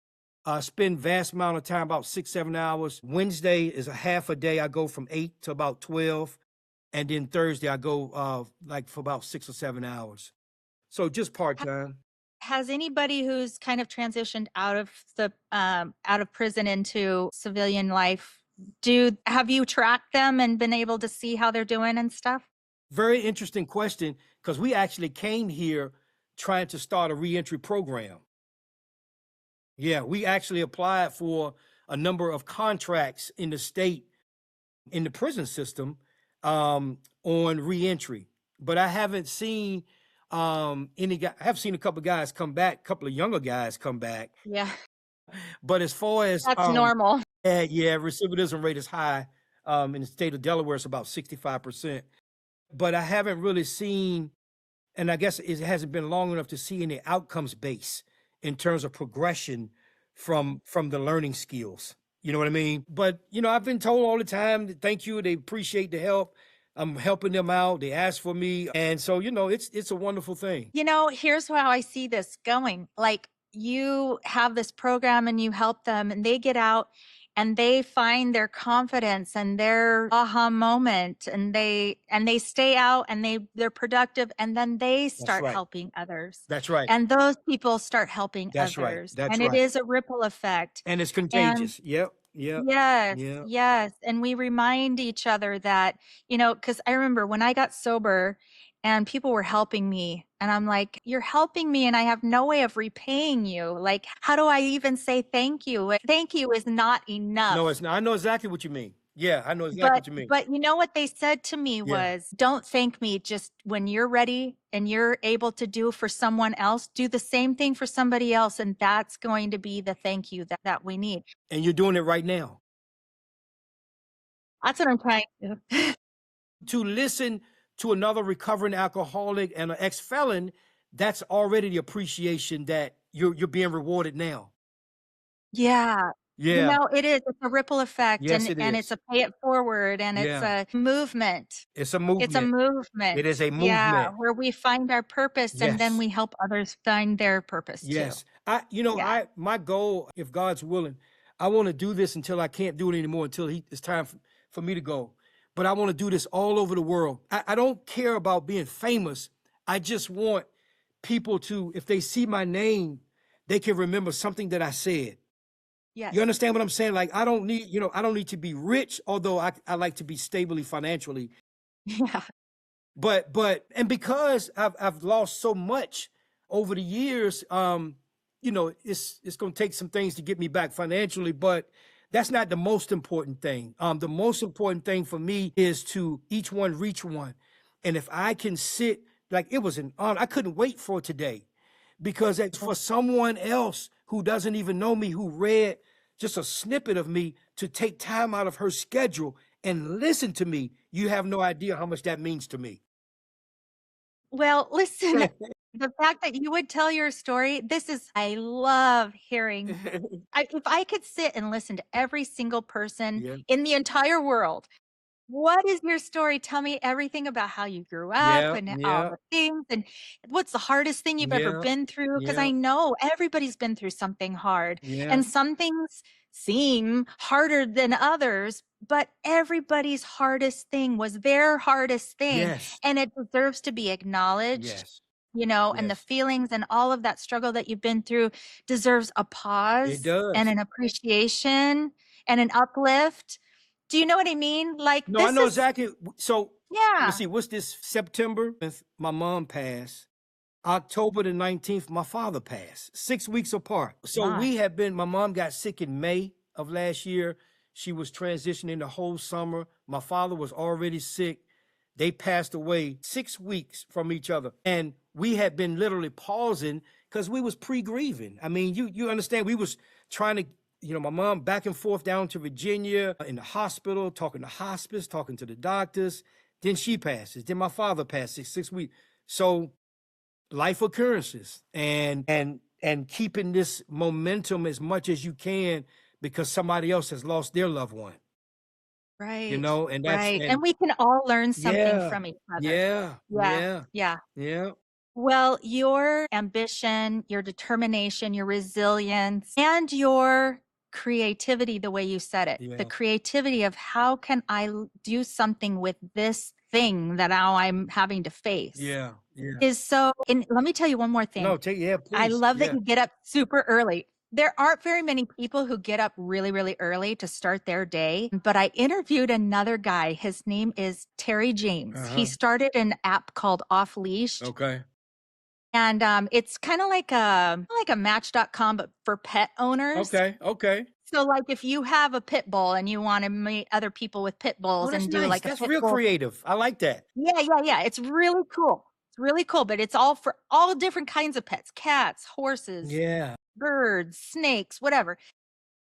I spend vast amount of time, about 6-7 hours. Wednesday is a half a day. I go from 8 to about 12. And then Thursday I go for about 6 or 7 hours. So just part time. Has anybody who's kind of transitioned out of the out of prison into civilian life, have you tracked them and been able to see how they're doing and stuff? Very interesting question, because we actually came here trying to start a reentry program. Yeah, we actually applied for a number of contracts in the state, in the prison system, on reentry. But I haven't seen any guy. I have seen a couple of guys come back, a couple of younger guys come back. Yeah, But as far as that's normal. yeah, recidivism rate is high. In the state of Delaware, it's about 65%. But I haven't really seen, and I guess it hasn't been long enough to see any outcomes base in terms of progression from the learning skills. You know what I mean? But I've been told all the time that thank you, they appreciate the help. I'm helping them out. They ask for me, and so it's a wonderful thing. Here's how I see this going. Like, you have this program and you help them, and they get out and they find their confidence and their aha moment, and they stay out and they're productive, and then they start right. helping others. That's right. And those people start helping That's right. others. That's And right. it is a ripple effect. And it's And contagious. Yep. yes, Yeah. yes. And we remind each other that, because I remember when I got sober and people were helping me, and I'm like, you're helping me and I have no way of repaying you. Like, how do I even say thank you? Thank you is not enough. No, it's not. I know exactly what you mean. Yeah, I know exactly what you mean. But you know what they said to me was, don't thank me. Just when you're ready and you're able to do for someone else, do the same thing for somebody else. And that's going to be the thank you that we need. And you're doing it right now. That's what I'm trying to do. To listen to another recovering alcoholic and an ex-felon, that's already the appreciation that you're being rewarded now. Yeah. Yeah. It is. It's a ripple effect. Yes, and it's a pay it forward, and it's a movement. It's a movement. It's a movement. It is a Yeah, movement. where we find our purpose and then Yes. we help others find their purpose Yes. too. Yeah. My goal, if God's willing, I want to do this until I can't do it anymore, until it's time for me to go. But I want to do this all over the world. I don't care about being famous. I just want people to, if they see my name, they can remember something that I said. Yes. You understand what I'm saying? Like, I don't need to be rich, although I like to be stably financially. Yeah. But and because I've lost so much over the years, it's going to take some things to get me back financially, but that's not the most important thing. The most important thing for me is to each one reach one. And if I can sit, like, it was an honor. I couldn't wait for today, because it's for someone else who doesn't even know me, who read just a snippet of me, to take time out of her schedule and listen to me. You have no idea how much that means to me. Well, listen, the fact that you would tell your story, I love hearing. If I could sit and listen to every single person in the entire world, what is your story? Tell me everything about how you grew up and all the things, and what's the hardest thing you've ever been through? Because I know everybody's been through something hard, and some things seem harder than others, but everybody's hardest thing was their hardest thing, and it deserves to be acknowledged. And the feelings and all of that struggle that you've been through deserves a pause and an appreciation and an uplift. Do you know what I mean? Like, No, I know exactly. So let me see, what's this? September, my mom passed. October the 19th, my father passed. 6 weeks apart. So my mom got sick in May of last year. She was transitioning the whole summer. My father was already sick. They passed away 6 weeks from each other. And we had been literally pausing because we was pre-grieving. I mean, you understand, we was trying to, my mom back and forth down to Virginia, in the hospital, talking to hospice, talking to the doctors. Then she passes. Then my father passed 6 weeks. So life occurrences and keeping this momentum as much as you can, because somebody else has lost their loved one. Right. And that's right. And we can all learn something from each other. Yeah. Well, your ambition, your determination, your resilience, and your creativity, the way you said it, the creativity of how can I do something with this thing that now I'm having to face. Yeah. Yeah. Is so, and let me tell you one more thing. No, yeah, I please. love that Yeah. you get up super early. There aren't very many people who get up really, really early to start their day. But I interviewed another guy. His name is Terry James. He started an app called Off Leash. Okay. And it's kind of like a Match.com, but for pet owners. Okay. Okay. So like if you have a pit bull and you want to meet other people with pit Oh, bulls that's and do nice. like a That's pit real bull. creative. I like that. Yeah. It's really cool. It's really cool, but it's all for all different kinds of pets, cats, horses, Yeah. birds, snakes, whatever.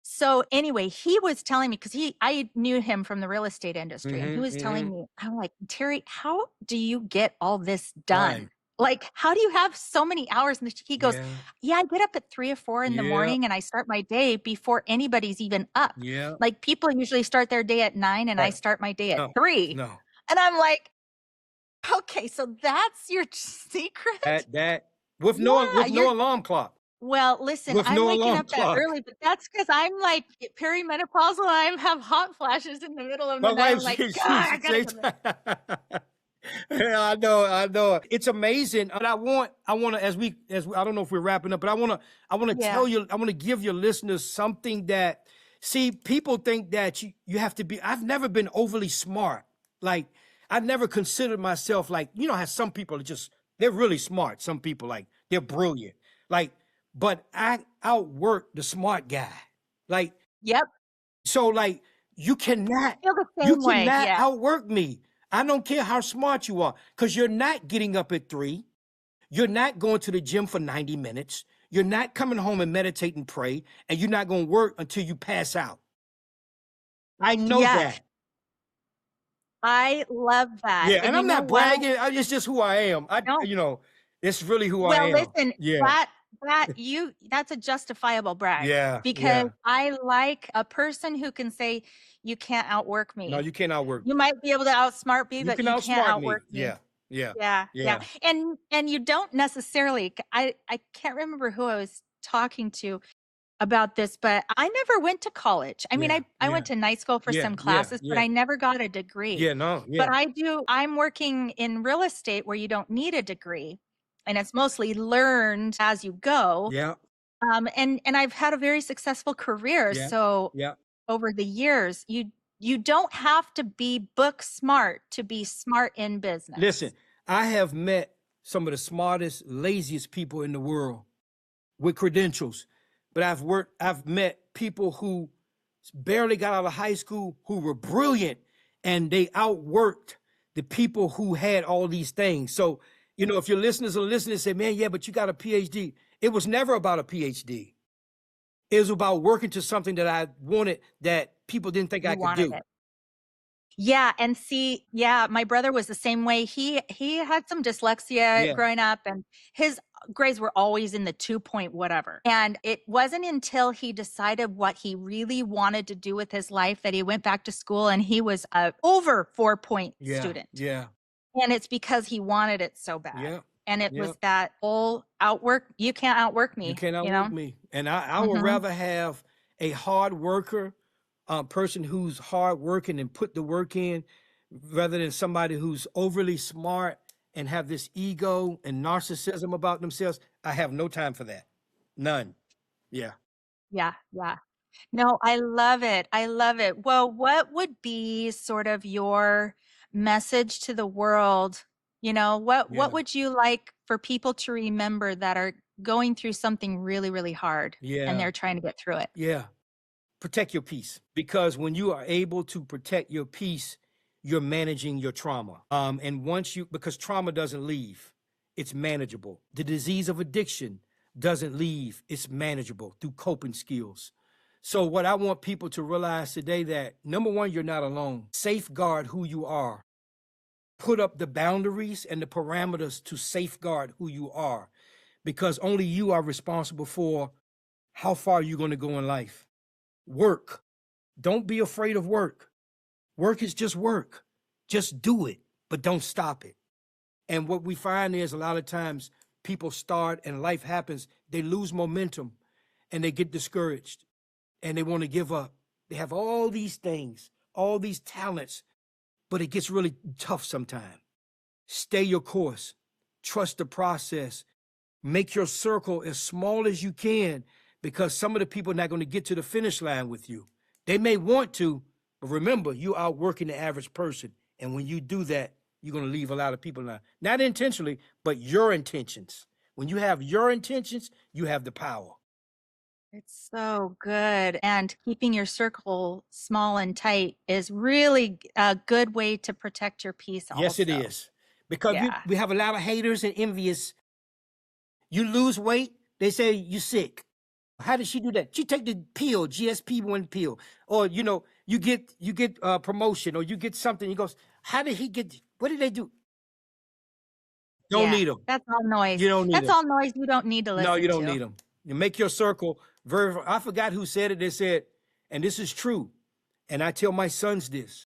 So anyway, he was telling me, because I knew him from the real estate industry, and he was telling me, I'm like, Terry, how do you get all this done? Right. Like, how do you have so many hours? And he goes, Yeah. yeah, I get up at 3 or 4 in the Yeah. morning and I start my day before anybody's even up. Yeah. Like people usually start their day at 9 and I Right. start my day at No. 3. No. And I'm like, okay, so that's your secret? That with no Yeah, alarm clock. well, listen, With I'm no waking alarm up that clock. early, but that's because I'm like perimenopausal. I have hot flashes in the middle of the My night. I'm wife, like, she God, I gotta go back." Yeah, I know. It's amazing. And I want to, as we, I don't know if we're wrapping up, but I want to Yeah. tell you, I want to give your listeners something that, see, people think that you have to be, I've never been overly smart. Like, I never considered myself like, how some people are just, they're really smart. Some people, like, they're brilliant. Like, but I outwork the smart guy. Like, Yep. so like, you cannot Feel the same way. Yeah. outwork me. I don't care how smart you are, because you're not getting up at 3. You're not going to the gym for 90 minutes. You're not coming home and meditate and pray, and you're not going to work until you pass out. I know Yeah. that. I love that. Yeah, and you I'm know not what? bragging. It's just who I am. No. It's really who I Well, am. listen, Yeah. that's a justifiable brag. Yeah. Because Yeah. I like a person who can say, you can't outwork me. No, you can't outwork me. You might be able to outsmart me, You but can you can't outsmart me. outwork me. Yeah. Yeah. Yeah. Yeah. And you don't necessarily, I can't remember who I was talking to about this, but I never went to college. I mean, Yeah. I went to night school for Yeah. some Yeah. classes, but Yeah. I never got a degree. Yeah. No. Yeah. But I'm working in real estate where you don't need a degree, and it's mostly learned as you go. Yeah. And I've had a very successful career. Yeah. So Yeah. over the years, you don't have to be book smart to be smart in business. Listen, I have met some of the smartest, laziest people in the world with credentials, but I've met people who barely got out of high school who were brilliant, and they outworked the people who had all these things. So, if your listeners are listening and say, man, yeah, but you got a PhD. It was never about a PhD. It was about working to something that I wanted that people didn't think I could do. It. Yeah. And see, my brother was the same way. He had some dyslexia growing up, and his grades were always in the 2 point whatever. And it wasn't until he decided what he really wanted to do with his life that he went back to school, and he was a over 4 point student. Yeah. And it's because he wanted it so bad. Yeah. And it was that whole outwork. You can't outwork me. You can't outwork me. And I would rather have a hard worker, person who's hard working and put the work in, rather than somebody who's overly smart and have this ego and narcissism about themselves. I have no time for that. None. Yeah. Yeah. No, I love it. Well, what would be sort of your message to the world? What would you like for people to remember that are going through something really, really hard and they're trying to get through it? Yeah. Protect your peace, because when you are able to protect your peace, you're managing your trauma. And because trauma doesn't leave, it's manageable. The disease of addiction doesn't leave, it's manageable through coping skills. So what I want people to realize today, that number one, you're not alone. Safeguard who you are. Put up the boundaries and the parameters to safeguard who you are, because only you are responsible for how far you're going to go in life. Work. Don't be afraid of work. Work is just work. Just do it, but don't stop it. And what we find is a lot of times people start and life happens, they lose momentum and they get discouraged and they want to give up. They have all these things, all these talents, but it gets really tough sometimes. Stay your course. Trust the process. Make your circle as small as you can, because some of the people are not going to get to the finish line with you. They may want to, but remember, you are outworking the average person. And when you do that, you're going to leave a lot of people out. Not intentionally, but your intentions. When you have your intentions, you have the power. It's so good. And keeping your circle small and tight is really a good way to protect your peace also. Yes, it is. Because Yeah. we have a lot of haters and envious. You lose weight, they say you're sick. How did she do that? She take the pill, GSP-1 pill, or you get a promotion, or you get something. He goes, how did he get? What did they do? Don't need them. That's all noise. You don't need That's them. all noise you don't need to listen to. No, you don't need them. You make your circle very. I forgot who said it. They said, and this is true, and I tell my sons this: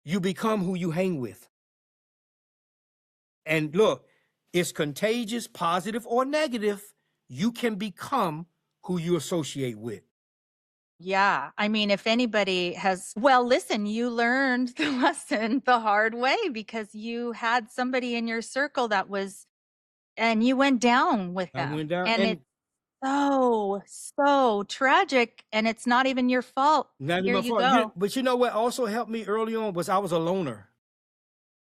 you become who you hang with. And look, it's contagious, positive or negative. You can become who you associate with. Yeah. I mean, if anybody has, well, listen, you learned the lesson the hard way because you had somebody in your circle that was, and you went down with them. I went down, and it's so tragic, and it's not even your fault. not Here even you my fault. go. But you know what also helped me early on was I was a loner.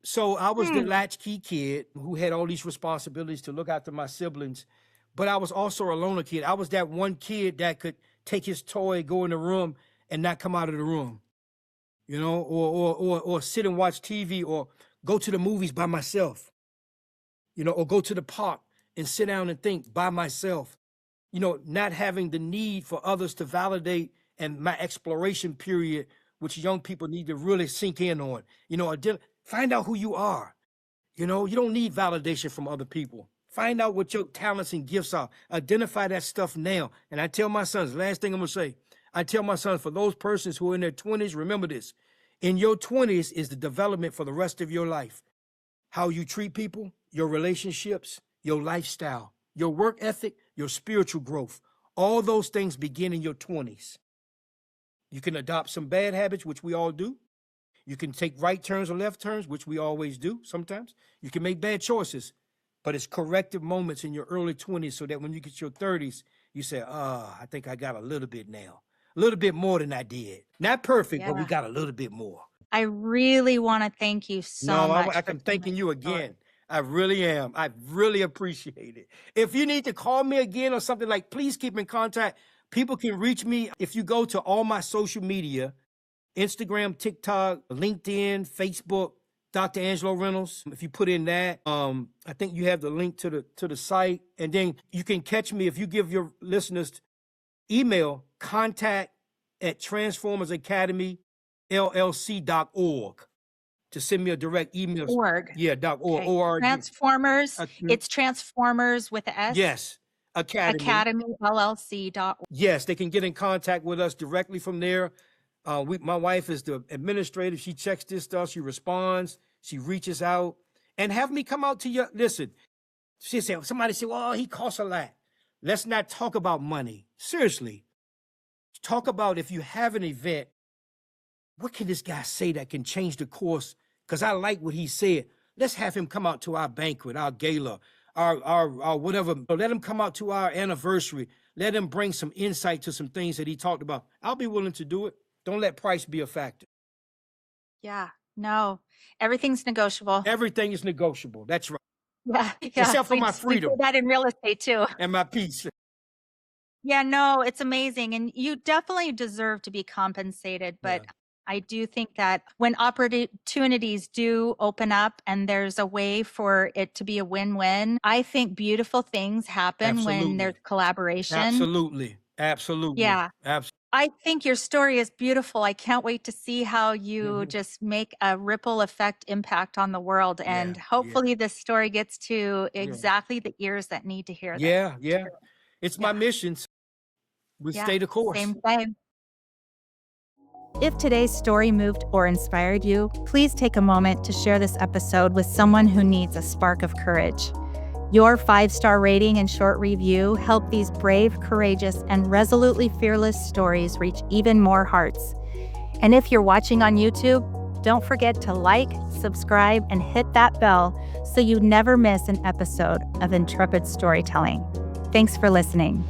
So I was the latchkey kid who had all these responsibilities to look after my siblings, but I was also a loner kid. I was that one kid that could take his toy, go in the room, and not come out of the room, or sit and watch TV, or go to the movies by myself, or go to the park and sit down and think by myself, not having the need for others to validate, and my exploration period, which young people need to really sink in on, find out who you are. You don't need validation from other people. Find out what your talents and gifts are. Identify that stuff now. And I tell my sons, last thing I'm going to say, I tell my sons, for those persons who are in their 20s, remember this. In your 20s is the development for the rest of your life. How you treat people, your relationships, your lifestyle, your work ethic, your spiritual growth. All those things begin in your 20s. You can adopt some bad habits, which we all do. You can take right turns or left turns, which we always do sometimes. You can make bad choices, but it's corrective moments in your early 20s so that when you get your 30s, you say, I think I got a little bit now. A little bit more than I did. Not perfect, but we got a little bit more. I really want to thank you so much. I'm thanking you again. I really am. I really appreciate it. If you need to call me again or something, please keep in contact. People can reach me if you go to all my social media, Instagram, TikTok, LinkedIn, Facebook, Dr. Angelo Reynolds. If you put in that, I think you have the link to the site. And then you can catch me if you give your listeners email contact@transformersacademyllc.org to send me a direct email. .org. Yeah, .org. Okay. Transformers. It's Transformers with an S. Yes. academyllc.org. Yes, they can get in contact with us directly from there. My wife is the administrator. She checks this stuff. She responds. She reaches out. And have me come out to your, listen, somebody said, well, he costs a lot. Let's not talk about money. Seriously. Talk about if you have an event, what can this guy say that can change the course? Because I like what he said. Let's have him come out to our banquet, our gala, our whatever. Let him come out to our anniversary. Let him bring some insight to some things that he talked about. I'll be willing to do it. Don't let price be a factor. Yeah, no, everything's negotiable. Everything is negotiable. That's right. Yeah. Except for my freedom. We do that in real estate too. And my peace. Yeah, no, it's amazing. And you definitely deserve to be compensated. But I do think that when opportunities do open up and there's a way for it to be a win-win, I think beautiful things happen when there's collaboration. Absolutely. Yeah. Absolutely. I think your story is beautiful. I can't wait to see how you just make a ripple effect impact on the world. And hopefully this story gets to exactly the ears that need to hear that. Yeah. It's my mission. We stay the course. Same. If today's story moved or inspired you, please take a moment to share this episode with someone who needs a spark of courage. Your 5-star rating and short review help these brave, courageous, and resolutely fearless stories reach even more hearts. And if you're watching on YouTube, Don't forget to like, subscribe, and hit that bell so you never miss an episode of Intrepid Storytelling. Thanks for listening.